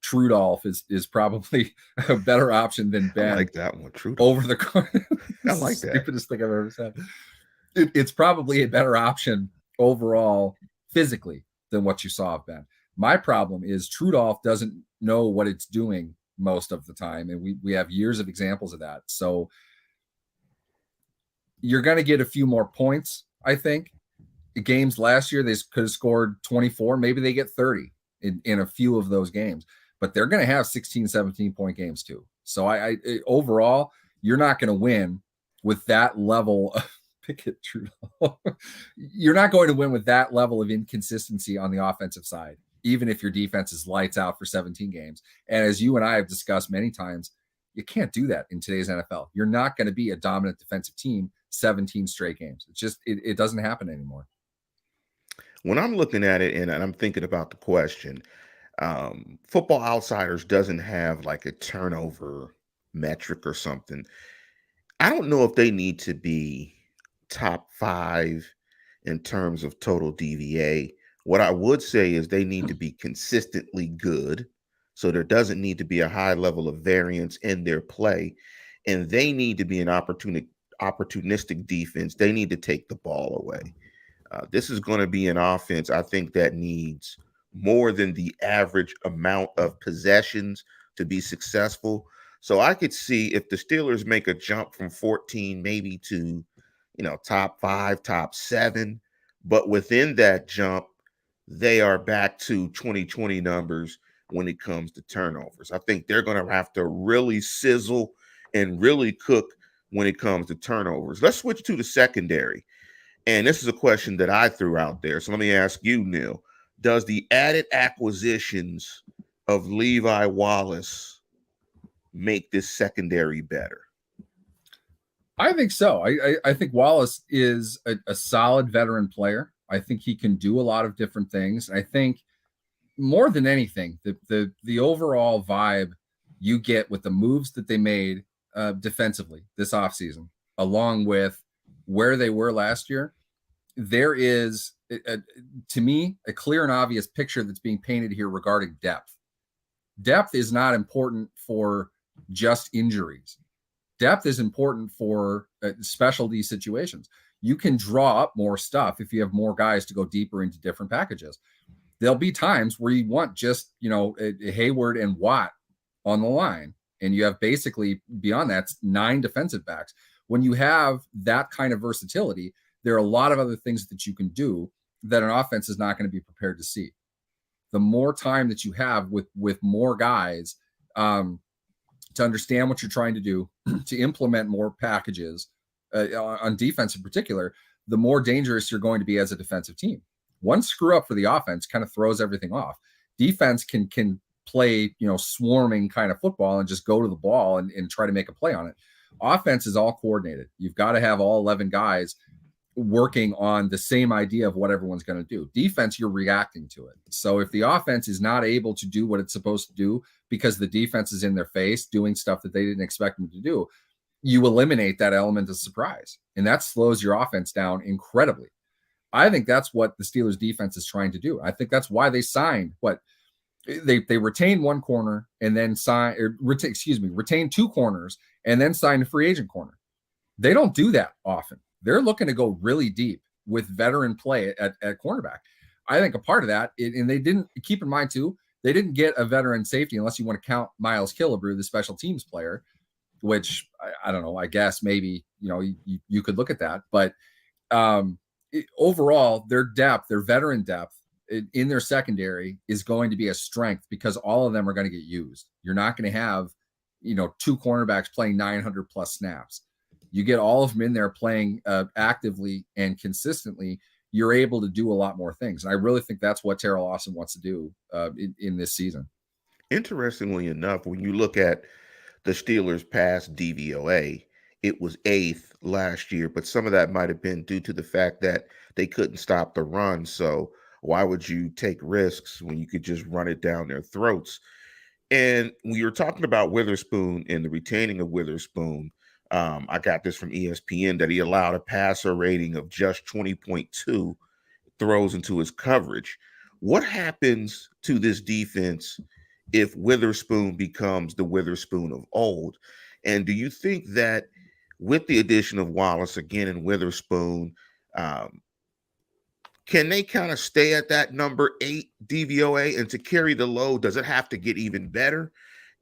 Trudolph is probably a better option than Ben. I like that one, Trudolph. Over the I like that. Stupidest thing I've ever said. It's probably a better option overall physically than what you saw of Ben. My problem is Trudolph doesn't know what it's doing most of the time, and we have years of examples of that. So you're going to get a few more points, I think. The games last year, they could have scored 24. Maybe they get 30 in a few of those games. But they're going to have 16, 17-point games too. So I overall, you're not going to win with that level of Pickett Trudolph. You're not going to win with that level of inconsistency on the offensive side, even if your defense is lights out for 17 games. And as you and I have discussed many times, you can't do that in today's NFL. You're not going to be a dominant defensive team 17 straight games. It's just, it doesn't happen anymore. When I'm looking at it and I'm thinking about the question, Football Outsiders doesn't have like a turnover metric or something. I don't know if they need to be top 5 in terms of total DVA. What I would say is they need to be consistently good. So there doesn't need to be a high level of variance in their play. And they need to be an opportunistic defense. They need to take the ball away. This is going to be an offense, I think, that needs more than the average amount of possessions to be successful. So I could see if the Steelers make a jump from 14 maybe to, top 5, top 7, but within that jump, they are back to 2020 numbers when it comes to turnovers. I think they're going to have to really sizzle and really cook when it comes to turnovers. Let's switch to the secondary. And this is a question that I threw out there. So let me ask you, Neil, does the added acquisitions of Levi Wallace make this secondary better? I think so. I think Wallace is a solid veteran player. I think he can do a lot of different things. I think more than anything, the overall vibe you get with the moves that they made defensively this offseason, along with where they were last year, there is, to me, a clear and obvious picture that's being painted here regarding depth. Depth is not important for just injuries. Depth is important for specialty situations. You can draw up more stuff if you have more guys to go deeper into different packages. There'll be times where you want just, Hayward and Watt on the line, and you have basically beyond that 9 defensive backs. When you have that kind of versatility, there are a lot of other things that you can do that an offense is not going to be prepared to see. The more time that you have with more guys to understand what you're trying to do, to implement more packages on defense in particular, the more dangerous you're going to be as a defensive team. One screw up for the offense kind of throws everything off. Defense can play, swarming kind of football and just go to the ball and try to make a play on it. Offense is all coordinated. You've got to have all 11 guys working on the same idea of what everyone's going to do. Defense, you're reacting to it. So if the offense is not able to do what it's supposed to do because the defense is in their face doing stuff that they didn't expect them to do, you eliminate that element of surprise. And that slows your offense down incredibly. I think that's what the Steelers defense is trying to do. I think that's why they signed they retained one corner and then retained 2 corners and then signed a free agent corner. They don't do that often. They're looking to go really deep with veteran play at cornerback. I think a part of that, and they didn't, keep in mind too, they didn't get a veteran safety unless you want to count Miles Killebrew, the special teams player, which I don't know, I guess maybe, you could look at that. But overall, their depth, their veteran depth in their secondary is going to be a strength because all of them are going to get used. You're not going to have, 2 cornerbacks playing 900 plus snaps. You get all of them in there playing actively and consistently, you're able to do a lot more things. And I really think that's what Terrell Austin wants to do in this season. Interestingly enough, when you look at the Steelers' past DVOA, it was 8th last year, but some of that might have been due to the fact that they couldn't stop the run. So Why would you take risks when you could just run it down their throats? And when you're talking about Witherspoon and the retaining of Witherspoon, I got this from ESPN that he allowed a passer rating of just 20.2 throws into his coverage. What happens to this defense if Witherspoon becomes the Witherspoon of old? And do you think that with the addition of Wallace again and Witherspoon, um, can they kind of stay at that number 8 DVOA? And to carry the load, does it have to get even better?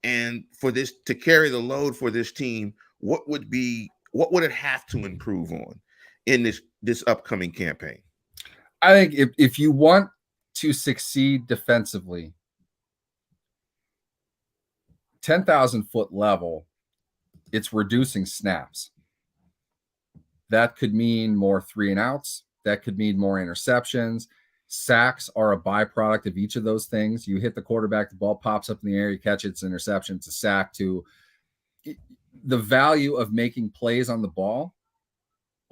And for this to carry the load for this team, what would it have to improve on in this upcoming campaign? I think if you want to succeed defensively, 10,000 foot level, it's reducing snaps. That could mean more 3-and-outs. That could mean more interceptions. Sacks are a byproduct of each of those things. You hit the quarterback, the ball pops up in the air, you catch it, it's an interception, it's a sack. To the value of making plays on the ball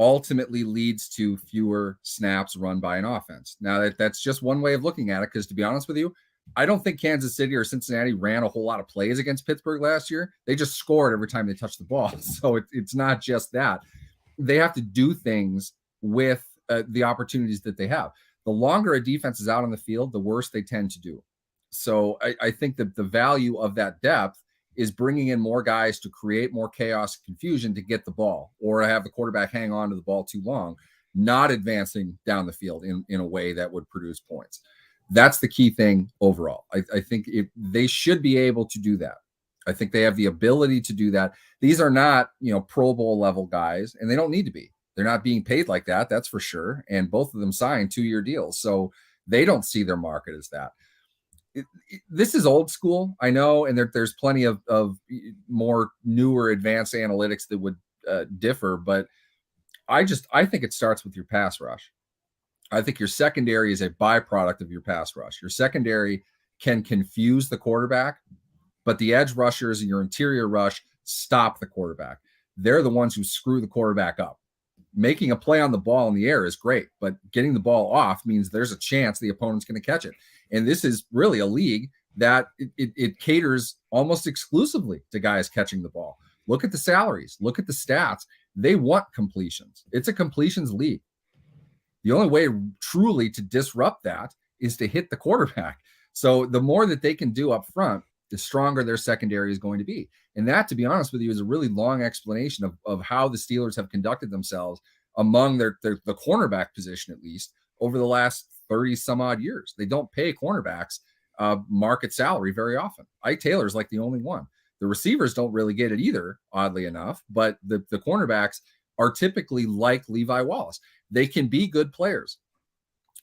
ultimately leads to fewer snaps run by an offense. Now, that's just one way of looking at it, because to be honest with you, I don't think Kansas City or Cincinnati ran a whole lot of plays against Pittsburgh last year. They just scored every time they touched the ball. So it's not just that. They have to do things with the opportunities that they have. The longer a defense is out on the field, the worse they tend to do. So I think that the value of that depth is bringing in more guys to create more chaos and confusion to get the ball, or have the quarterback hang on to the ball too long, not advancing down the field in a way that would produce points. That's the key thing overall. I think they should be able to do that. I think they have the ability to do that. These are not, Pro Bowl level guys, and they don't need to be. They're not being paid like that, that's for sure. And both of them signed 2-year deals. So they don't see their market as that. This is old school, I know, and there's plenty of more newer advanced analytics that would differ, but I think it starts with your pass rush. I think your secondary is a byproduct of your pass rush. Your secondary can confuse the quarterback, but the edge rushers and your interior rush stop the quarterback. They're the ones who screw the quarterback up. Making a play on the ball in the air is great, but getting the ball off means there's a chance the opponent's going to catch it. And this is really a league that it caters almost exclusively to guys catching the ball. Look at the salaries. Look at the stats. They want completions. It's a completions league. The only way truly to disrupt that is to hit the quarterback. So the more that they can do up front, the stronger their secondary is going to be. And that, to be honest with you, is a really long explanation of how the Steelers have conducted themselves among the cornerback position, at least, over the last 30 some odd years. They don't pay cornerbacks market salary very often. Ike Taylor's like the only one. The receivers don't really get it either, oddly enough, but the cornerbacks are typically like Levi Wallace. They can be good players.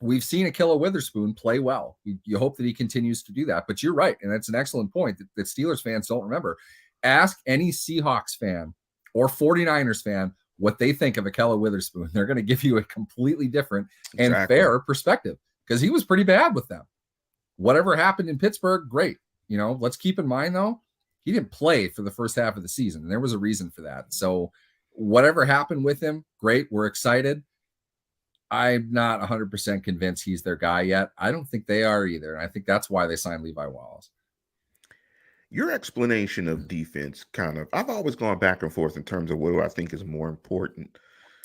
We've seen Ahkello Witherspoon play well. You hope that he continues to do that. But you're right, and that's an excellent point that Steelers fans don't remember. Ask any Seahawks fan or 49ers fan what they think of Ahkello Witherspoon. They're going to give you a completely different and fair perspective, because he was pretty bad with them. Whatever happened in Pittsburgh, great. Let's keep in mind, though, he didn't play for the first half of the season, and there was a reason for that. So whatever happened with him, great. We're excited. I'm not 100% convinced he's their guy yet. I don't think they are either. And I think that's why they signed Levi Wallace. Your explanation of defense I've always gone back and forth in terms of what do I think is more important.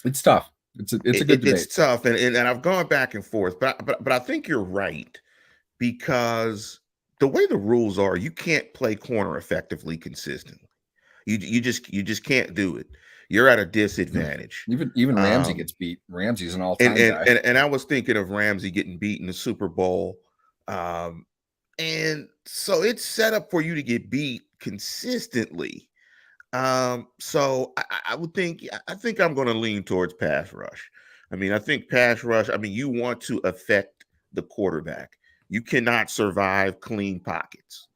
It's tough. It's a good debate. It's tough. And I've gone back and forth, but I think you're right, because the way the rules are, you can't play corner effectively consistently. You just can't do it. You're at a disadvantage. Even Ramsey gets beat. Ramsey's an all-time guy. And I was thinking of Ramsey getting beat in the Super Bowl. And so it's set up for you to get beat consistently. So I think I'm going to lean towards pass rush. I think pass rush, you want to affect the quarterback. You cannot survive clean pockets.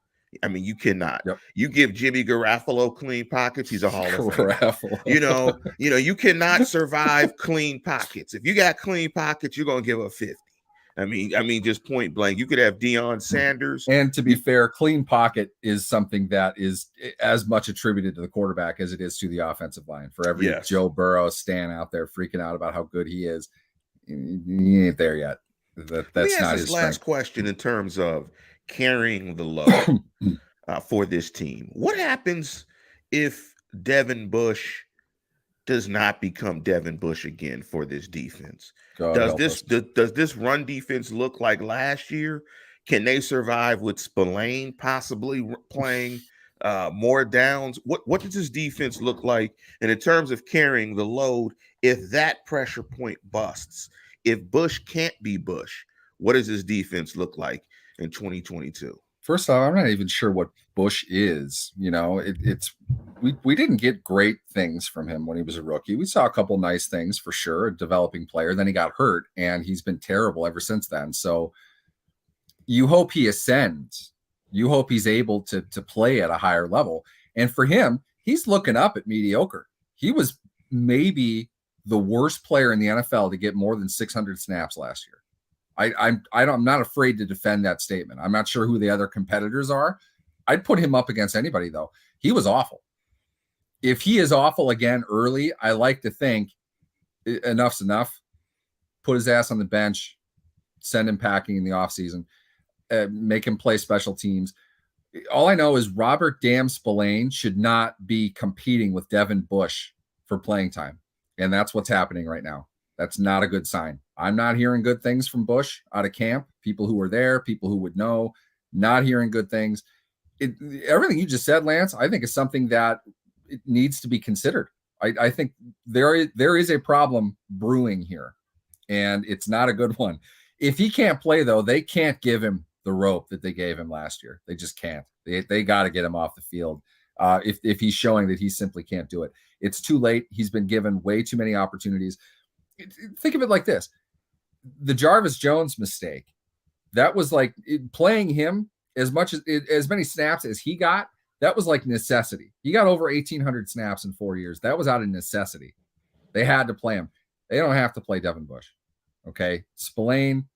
You cannot. Yep. You give Jimmy Garoppolo clean pockets, he's a Hall of Famer. You cannot survive clean pockets. If you got clean pockets, you're going to give a 50. Just point blank. You could have Deion Sanders. And to be fair, clean pocket is something that is as much attributed to the quarterback as it is to the offensive line. For every Joe Burrow stan out there freaking out about how good he is, he ain't there yet. That Let me that's ask not this his last strength. question in terms of carrying the load for this team. What happens if Devin Bush does not become Devin Bush again for this defense? God Does help this us. does this run defense look like last year? Can they survive with Spillane possibly playing more downs? What does this defense look like? And in terms of carrying the load, if that pressure point busts, if Bush can't be Bush, what does this defense look like in 2022? First off, I'm not even sure what Bush is. We didn't get great things from him when he was a rookie. We saw a couple nice things for sure, a developing player. Then he got hurt, and he's been terrible ever since then. So you hope he ascends. You hope he's able to play at a higher level. And for him, he's looking up at mediocre. He was maybe the worst player in the NFL to get more than 600 snaps last year. I'm not afraid to defend that statement. I'm not sure who the other competitors are. I'd put him up against anybody, though. He was awful. If he is awful again early, I like to think enough's enough. Put his ass on the bench, send him packing in the offseason, make him play special teams. All I know is Robert Dam Spillane should not be competing with Devin Bush for playing time. And that's what's happening right now. That's not a good sign. I'm not hearing good things from Bush out of camp. People who were there, people who would know, not hearing good things. Everything you just said, Lance, I think is something that it needs to be considered. I think there is a problem brewing here, and it's not a good one. If he can't play, though, they can't give him the rope that they gave him last year. They just can't. They got to get him off the field if he's showing that he simply can't do it. It's too late. He's been given way too many opportunities. Think of it like this. The Jarvis Jones mistake, that was like playing him as many snaps as he got. That was like necessity. He got over 1,800 snaps in 4 years. That was out of necessity. They had to play him. They don't have to play Devin Bush. Okay. Spillane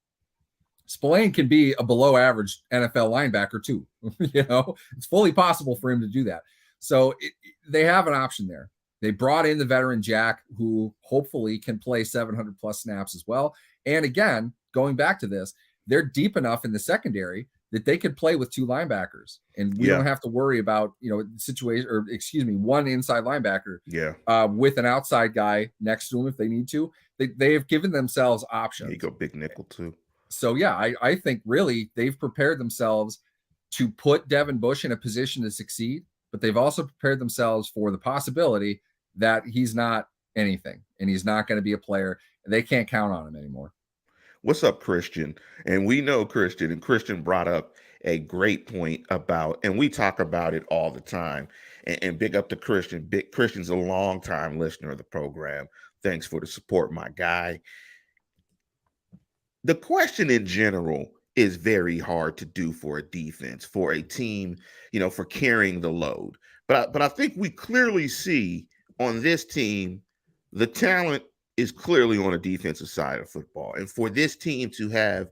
can be a below average NFL linebacker too. It's fully possible for him to do that. So they have an option there. They brought in the veteran Jack, who hopefully can play 700 plus snaps as well. And again, going back to this, they're deep enough in the secondary that they could play with two linebackers, and we don't have to worry about one inside linebacker with an outside guy next to him if they need to. They have given themselves options. There you go, big nickel too. So yeah, I think really they've prepared themselves to put Devin Bush in a position to succeed, but they've also prepared themselves for the possibility that he's not anything and he's not going to be a player. They can't count on him anymore. What's up, Christian? And we know Christian, and Christian brought up a great point about, and we talk about it all the time. And big up to Christian. Christian's a long-time listener of the program. Thanks for the support, my guy. The question in general is very hard to do for a defense, for a team, for carrying the load. But I think we clearly see on this team, the talent is clearly on the defensive side of football. And for this team to have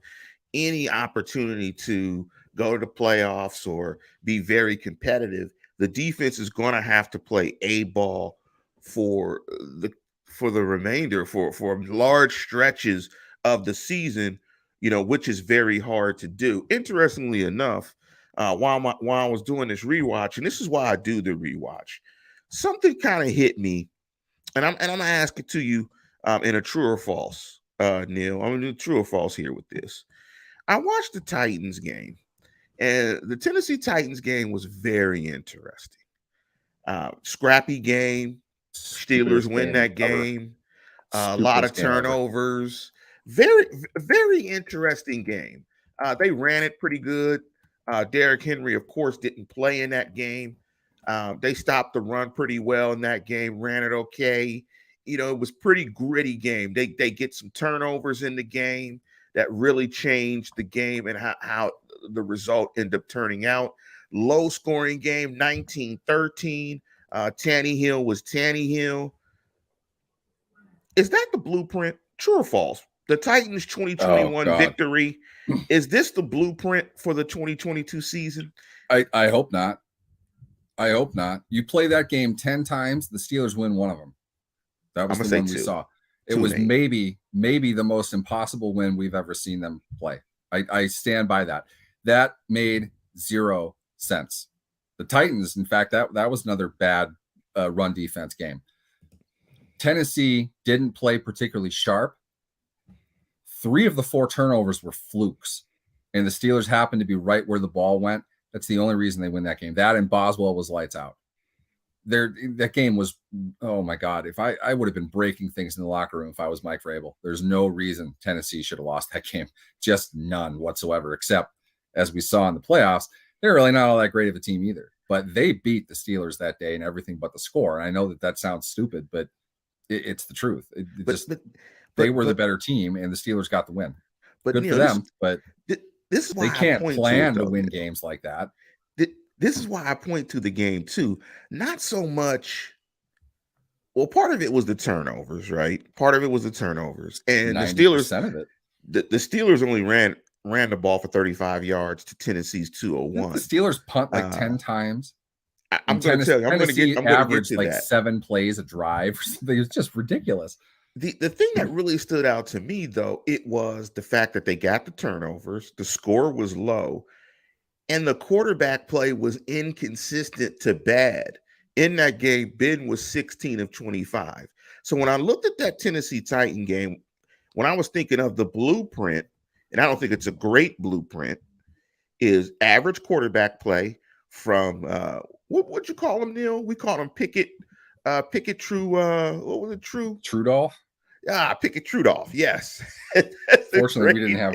any opportunity to go to the playoffs or be very competitive, the defense is going to have to play A ball for the remainder, for large stretches of the season, which is very hard to do. Interestingly enough, while I was doing this rewatch, and this is why I do the rewatch, something kind of hit me, and I'm gonna ask it to you in a true or false, Neil. I'm gonna do true or false here with this. I watched the Titans game, and the Tennessee Titans game was very interesting. Scrappy game. Steelers win that game. A lot of turnovers. Very, very interesting game. They ran it pretty good. Derrick Henry, of course, didn't play in that game. They stopped the run pretty well in that game, ran it okay. It was pretty gritty game. They get some turnovers in the game that really changed the game and how the result ended up turning out. Low scoring game, 19-13. Tannehill was Tannehill. Is that the blueprint? True or false? The Titans 2021 victory. Is this the blueprint for the 2022 season? I hope not. I hope not. You play that game 10 times, the Steelers win one of them. That was the one we saw. It was maybe the most impossible win we've ever seen them play. I stand by that. That made zero sense. The Titans, in fact, that was another bad run defense game. Tennessee didn't play particularly sharp. 3 of the 4 turnovers were flukes, and the Steelers happened to be right where the ball went. That's the only reason they win that game. That and Boswell was lights out. That game was, oh my God, if I would have been breaking things in the locker room if I was Mike Vrabel. There's no reason Tennessee should have lost that game. Just none whatsoever, except as we saw in the playoffs, they're really not all that great of a team either. But they beat the Steelers that day and everything but the score. And I know that sounds stupid, but it's the truth. They were the better team, and the Steelers got the win. But good for them. But this is why they can't plan to win games like that. This is why I point to the game too. Not so much. Well, part of it was the turnovers, right? Part of it was the turnovers, and the Steelers. Of it. The Steelers only ran the ball for 35 yards to Tennessee's 201. The Steelers punt like 10 times. I'm going to tell you. I'm going to get to like that. 7 plays a drive. It was just ridiculous. The thing that really stood out to me, though, it was the fact that they got the turnovers. The score was low. And the quarterback play was inconsistent to bad. In that game, Ben was 16 of 25. So when I looked at that Tennessee Titan game, when I was thinking of the blueprint, and I don't think it's a great blueprint, is average quarterback play from what'd you call him, Neil? We called him Pickett True. What was it? Trudolph? Pickett Trudolph. Yes. Fortunately, we didn't have.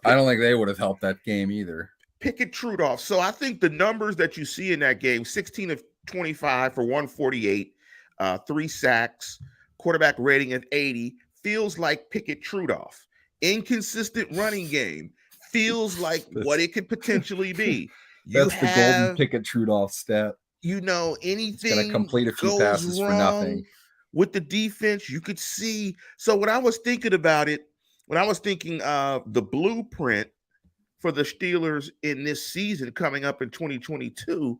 I don't think they would have helped that game either. Pickett Trudolph. So I think the numbers that you see in that game, 16 of 25 for 148, 3 sacks, quarterback rating of 80, feels like Pickett Trudolph. Inconsistent running game feels like what it could potentially be. That's the golden Pickett Trudolph stat. Anything going to complete a few passes for nothing. With the defense, you could see. So when I was thinking about it, when I was thinking of the blueprint for the Steelers in this season coming up in 2022,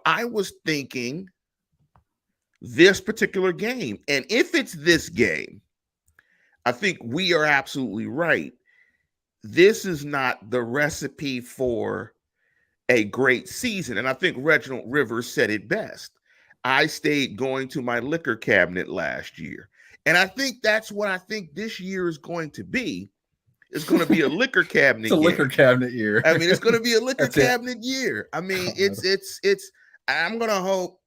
I was thinking this particular game. And if it's this game, I think we are absolutely right. This is not the recipe for a great season. And I think Reginald Rivers said it best. I stayed going to my liquor cabinet last year. And I think that's what I think this year is going to be. It's going to be a liquor cabinet It's a liquor cabinet year. I mean, it's going to be a liquor cabinet year. I mean, I'm going to hope,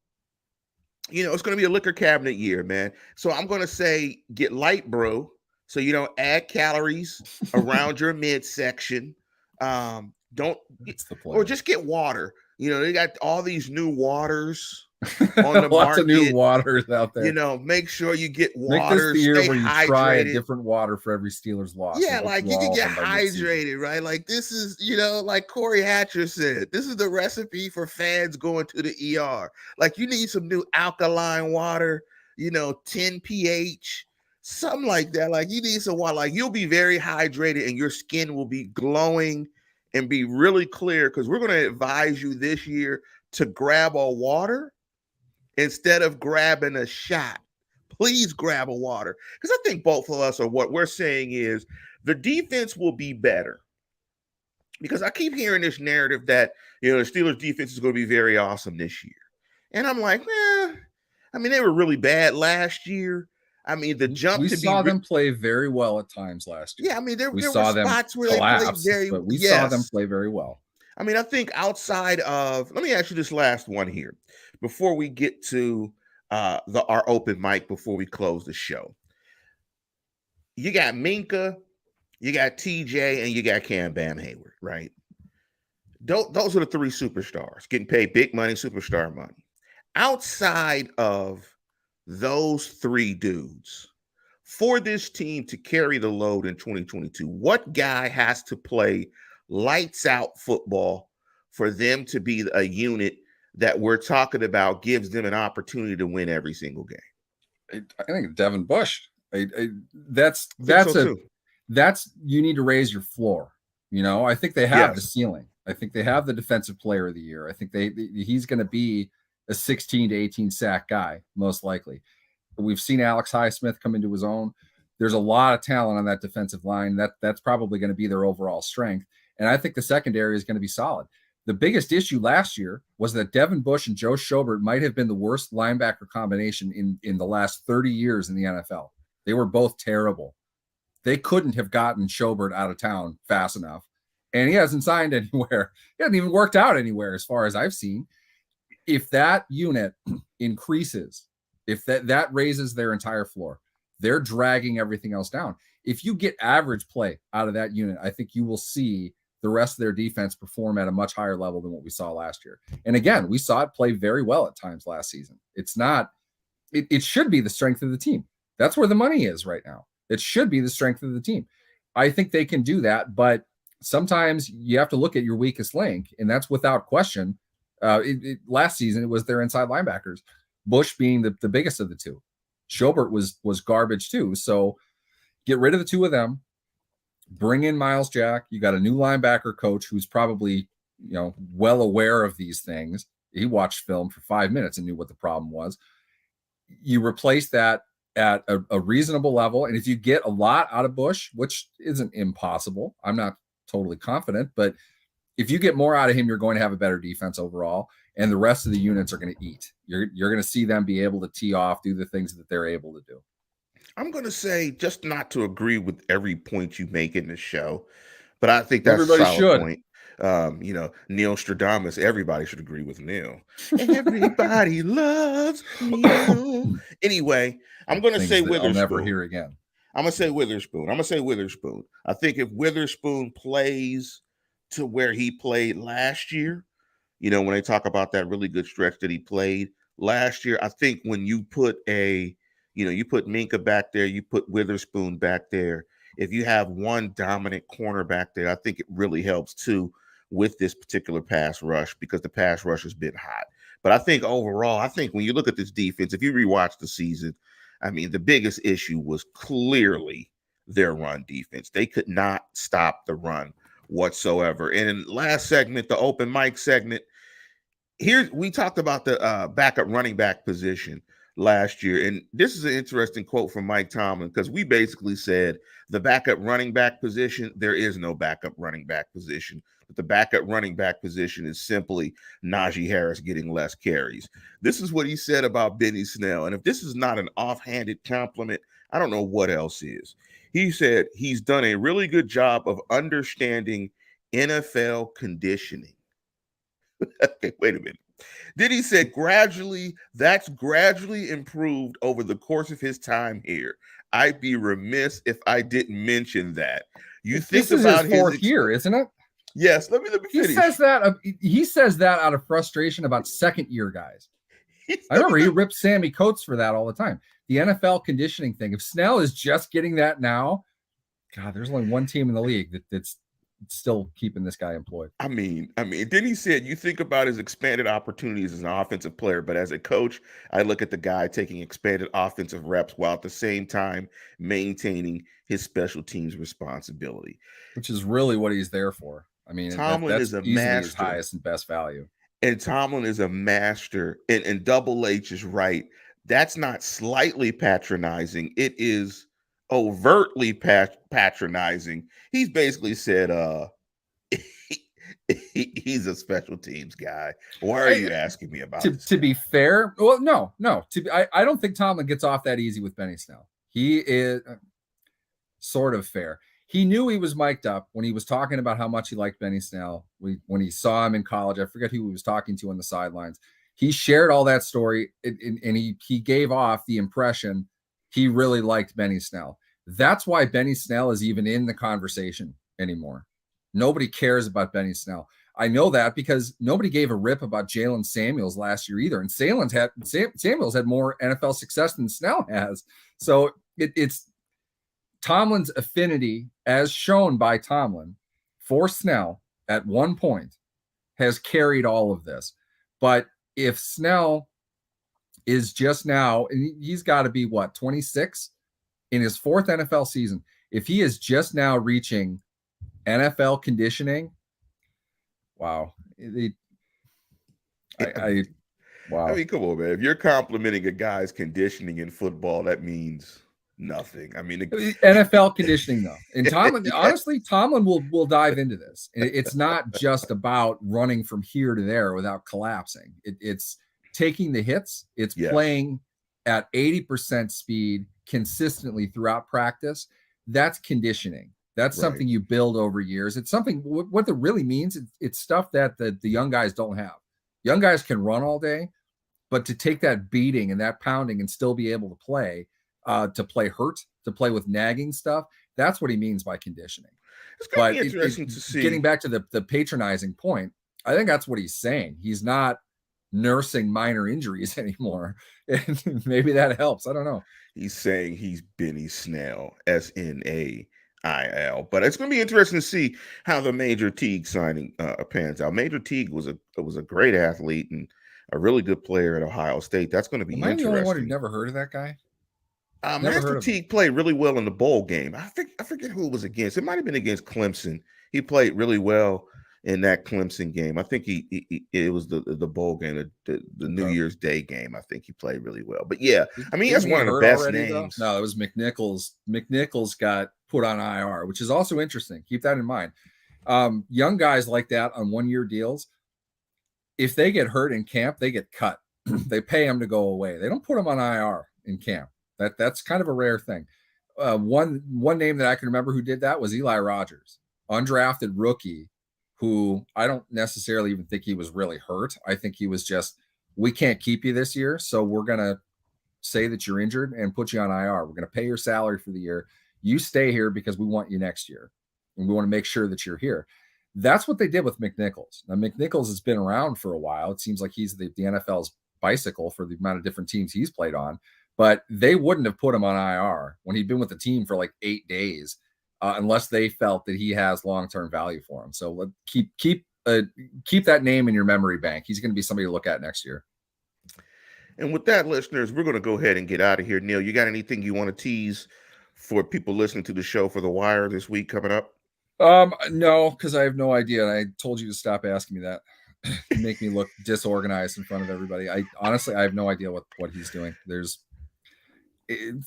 it's going to be a liquor cabinet year, man. So I'm going to say get light brew so you don't add calories around your midsection. Or just get water. They got all these new waters on the Lots market. of new waters out there. Make sure you get water. Make this the year where you hydrated. Try a different water for every Steelers loss. Yeah, like you can get hydrated, right? Like this is, like Corey Hatcher said, this is the recipe for fans going to the ER. Like you need some new alkaline water, 10 pH, something like that. Like you need some water. Like you'll be very hydrated and your skin will be glowing and be really clear, because we're going to advise you this year to grab a water instead of grabbing a shot. Please grab a water, because I think both of us are, what we're saying is the defense will be better, because I keep hearing this narrative that, the Steelers defense is going to be very awesome this year. And I'm like, they were really bad last year. I mean, the jump we saw them play very well at times last year. Yeah, I mean, there were spots where collapse, they played but we saw them play very well. I mean, I think outside of, let me ask you this last one here before we get to our open mic before we close the show. You got Minka, you got TJ, and you got Cam Bam Hayward, right? Those are the 3 superstars getting paid big money, superstar money. Outside of those 3 dudes, for this team to carry the load in 2022, what guy has to play lights out football for them to be a unit that we're talking about gives them an opportunity to win every single game? I think Devin Bush. That's you need to raise your floor. I think they have the ceiling. I think they have the defensive player of the year. I think he's going to be a 16 to 18 sack guy, most likely. We've seen Alex Highsmith come into his own. There's a lot of talent on that defensive line. That's probably going to be their overall strength. And I think the secondary is going to be solid. The biggest issue last year was that Devin Bush and Joe Schobert might have been the worst linebacker combination in the last 30 years in the NFL. They were both terrible. They couldn't have gotten Schobert out of town fast enough. And he hasn't signed anywhere. He hasn't even worked out anywhere as far as I've seen. If that unit increases, if that raises their entire floor, they're dragging everything else down. If you get average play out of that unit, I think you will see the rest of their defense perform at a much higher level than what we saw last year. And again, we saw it play very well at times last season. It's not, it should be the strength of the team. That's where the money is right now. It should be the strength of the team. I think they can do that, but sometimes you have to look at your weakest link, and that's without question. Last season, it was their inside linebackers, Bush being the biggest of the two. Schobert was garbage too. So get rid of the two of them. Bring in Miles Jack. You got a new linebacker coach who's probably, well aware of these things. He watched film for 5 minutes and knew what the problem was. You replace that at a reasonable level. And if you get a lot out of Bush, which isn't impossible, I'm not totally confident, but if you get more out of him, you're going to have a better defense overall. And the rest of the units are going to eat. You're going to see them be able to tee off, do the things that they're able to do. I'm going to say, just not to agree with every point you make in the show, but I think that's Everybody a solid should. point. Neil Stradamus, everybody should agree with Neil. Everybody loves Neil. Anyway, I'm going to say Witherspoon. I'll never hear again. I'm going to say Witherspoon. I think if Witherspoon plays to where he played last year, when they talk about that really good stretch that he played last year, I think when you put you put Minka back there, you put Witherspoon back there. If you have one dominant corner back there, I think it really helps too with this particular pass rush, because the pass rush has been hot. But I think overall, when you look at this defense, if you rewatch the season, the biggest issue was clearly their run defense. They could not stop the run whatsoever. And in last segment, the open mic segment, here we talked about the backup running back position last year. And this is an interesting quote from Mike Tomlin, because we basically said the backup running back position, there is no backup running back position. But the backup running back position is simply Najee Harris getting less carries. This is what he said about Benny Snell. And if this is not an offhanded compliment, I don't know what else is. He said he's done a really good job of understanding NFL conditioning. Okay, wait a minute. Then he said that's gradually improved over the course of his time here. I'd be remiss if I didn't mention that. This is his fourth year, isn't it? Yes, let me finish. He says that out of frustration about second-year guys. I remember he ripped Sammy Coates for that all the time. The NFL conditioning thing. If Snell is just getting that now, God, there's only one team in the league that's still keeping this guy employed. Then he said, you think about his expanded opportunities as an offensive player, but as a coach, I look at the guy taking expanded offensive reps while at the same time maintaining his special teams responsibility. Which is really what he's there for. Tomlin is a master. His highest and best value. And Tomlin is a master, and Double H is right. That's not slightly patronizing. It is overtly patronizing. He's basically said he's a special teams guy. Why are you asking me about this? To be fair, well, no. I don't think Tomlin gets off that easy with Benny Snell. He is sort of fair. He knew he was mic'd up when he was talking about how much he liked Benny Snell. When he saw him in college, I forget who he was talking to on the sidelines. He shared all that story, and he gave off the impression he really liked Benny Snell. That's why Benny Snell is even in the conversation anymore. Nobody cares about Benny Snell. I know that because nobody gave a rip about Jalen Samuels last year either. And Samuels had more NFL success than Snell has. So it's Tomlin's affinity, as shown by Tomlin, for Snell at one point has carried all of this. But if Snell is just now, and he's got to be 26 in his fourth NFL season. If he is just now reaching NFL conditioning, wow. Wow. I mean, come on, man. If you're complimenting a guy's conditioning in football, that means nothing. I mean, NFL conditioning, though. And Tomlin, honestly, Tomlin will dive into this. It's not just about running from here to there without collapsing. It's taking the hits. It's yes. playing at 80% speed consistently throughout practice. That's conditioning. That's something you build over years. It's something, what it really means, it's stuff that the young guys don't have. Young guys can run all day, but to take that beating and that pounding and still be able to play hurt, to play with nagging stuff, that's what he means by conditioning. It's going to be interesting to see. Getting back to the patronizing point, I think that's what he's saying. He's not nursing minor injuries anymore. And maybe that helps. I don't know. He's saying he's Benny Snell, SNAIL. But it's going to be interesting to see how the Major Teague signing pans out. Major Teague was a great athlete and a really good player at Ohio State. That's going to be interesting. Am I the only one who never heard of that guy? Master Teague played really well in the bowl game. I forget who it was against. It might have been against Clemson. He played really well in that Clemson game. I think it was the bowl game, the New Year's Day game. I think he played really well. But yeah, I mean, that's one of the best names. No, it was McNichols. McNichols got put on IR, which is also interesting. Keep that in mind. Young guys like that on 1-year deals, if they get hurt in camp, they get cut. They pay them to go away. They don't put them on IR in camp. That's kind of a rare thing. One name that I can remember who did that was Eli Rogers, undrafted rookie, who I don't necessarily even think he was really hurt. I think he was just, we can't keep you this year, so we're going to say that you're injured and put you on IR. We're going to pay your salary for the year. You stay here because we want you next year, and we want to make sure that you're here. That's what they did with McNichols. Now, McNichols has been around for a while. It seems like he's the NFL's bicycle for the amount of different teams he's played on. But they wouldn't have put him on IR when he'd been with the team for like 8 days, unless they felt that he has long-term value for him. So keep that name in your memory bank. He's going to be somebody to look at next year. And with that, listeners, we're going to go ahead and get out of here. Neil, you got anything you want to tease for people listening to the show for The Wire this week coming up? No, because I have no idea. And I told you to stop asking me that. Make me look disorganized in front of everybody. I honestly have no idea what he's doing. There's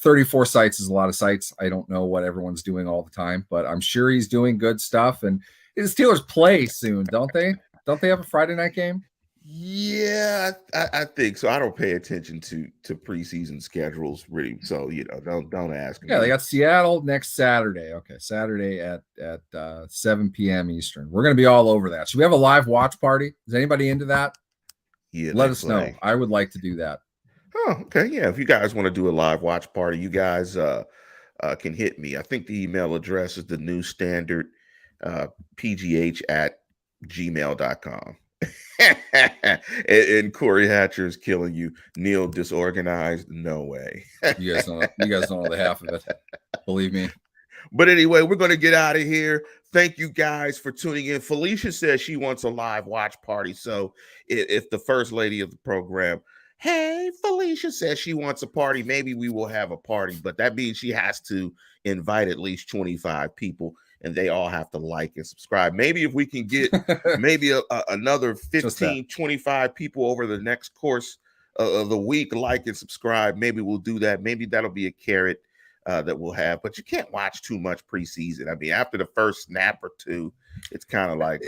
34 sites is a lot of sites. I don't know what everyone's doing all the time, but I'm sure he's doing good stuff. And the Steelers play soon, don't they? Don't they have a Friday night game? Yeah, I think so. I don't pay attention to preseason schedules really, so don't ask me. Yeah, they got Seattle next Saturday. Okay, Saturday at 7 p.m. Eastern. We're gonna be all over that. Should we have a live watch party? Is anybody into that? Yeah, let us know. I would like to do that. Oh, okay. Yeah, if you guys want to do a live watch party, you guys can hit me. I think the email address is the new standard pgh@gmail.com. and Corey Hatcher is killing you. Neil disorganized. No way. You guys know the half of it. Believe me. But anyway, we're going to get out of here. Thank you guys for tuning in. Felicia says she wants a live watch party. So if the first lady of the program, hey, Felicia says she wants a party, maybe we will have a party. But that means she has to invite at least 25 people. And they all have to like and subscribe. Maybe if we can get maybe another 15, 25 people over the next course of the week, like and subscribe, maybe we'll do that. Maybe that'll be a carrot that we'll have. But you can't watch too much preseason. I mean, after the first snap or two, it's kind of like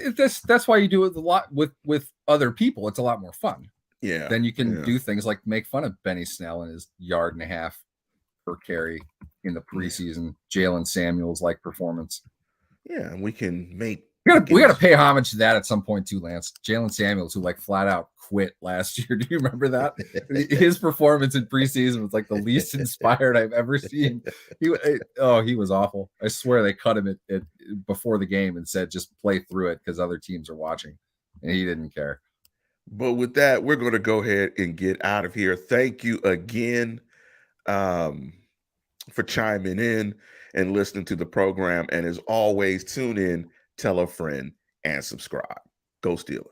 that's why you do it a lot with other people. It's a lot more fun. Yeah. Then you can do things like make fun of Benny Snell and his 1.5 yards per carry in the preseason. Jalen Samuels like performance. Yeah, and we can make. We got to pay homage to that at some point too, Lance. Jalen Samuels, who like flat out quit last year. Do you remember that? His performance in preseason was like the least inspired I've ever seen. He was awful. I swear they cut him at before the game and said just play through it because other teams are watching, and he didn't care. But with that, we're going to go ahead and get out of here. Thank you again for chiming in and listening to the program. And as always, tune in, tell a friend, and subscribe. Go Steelers.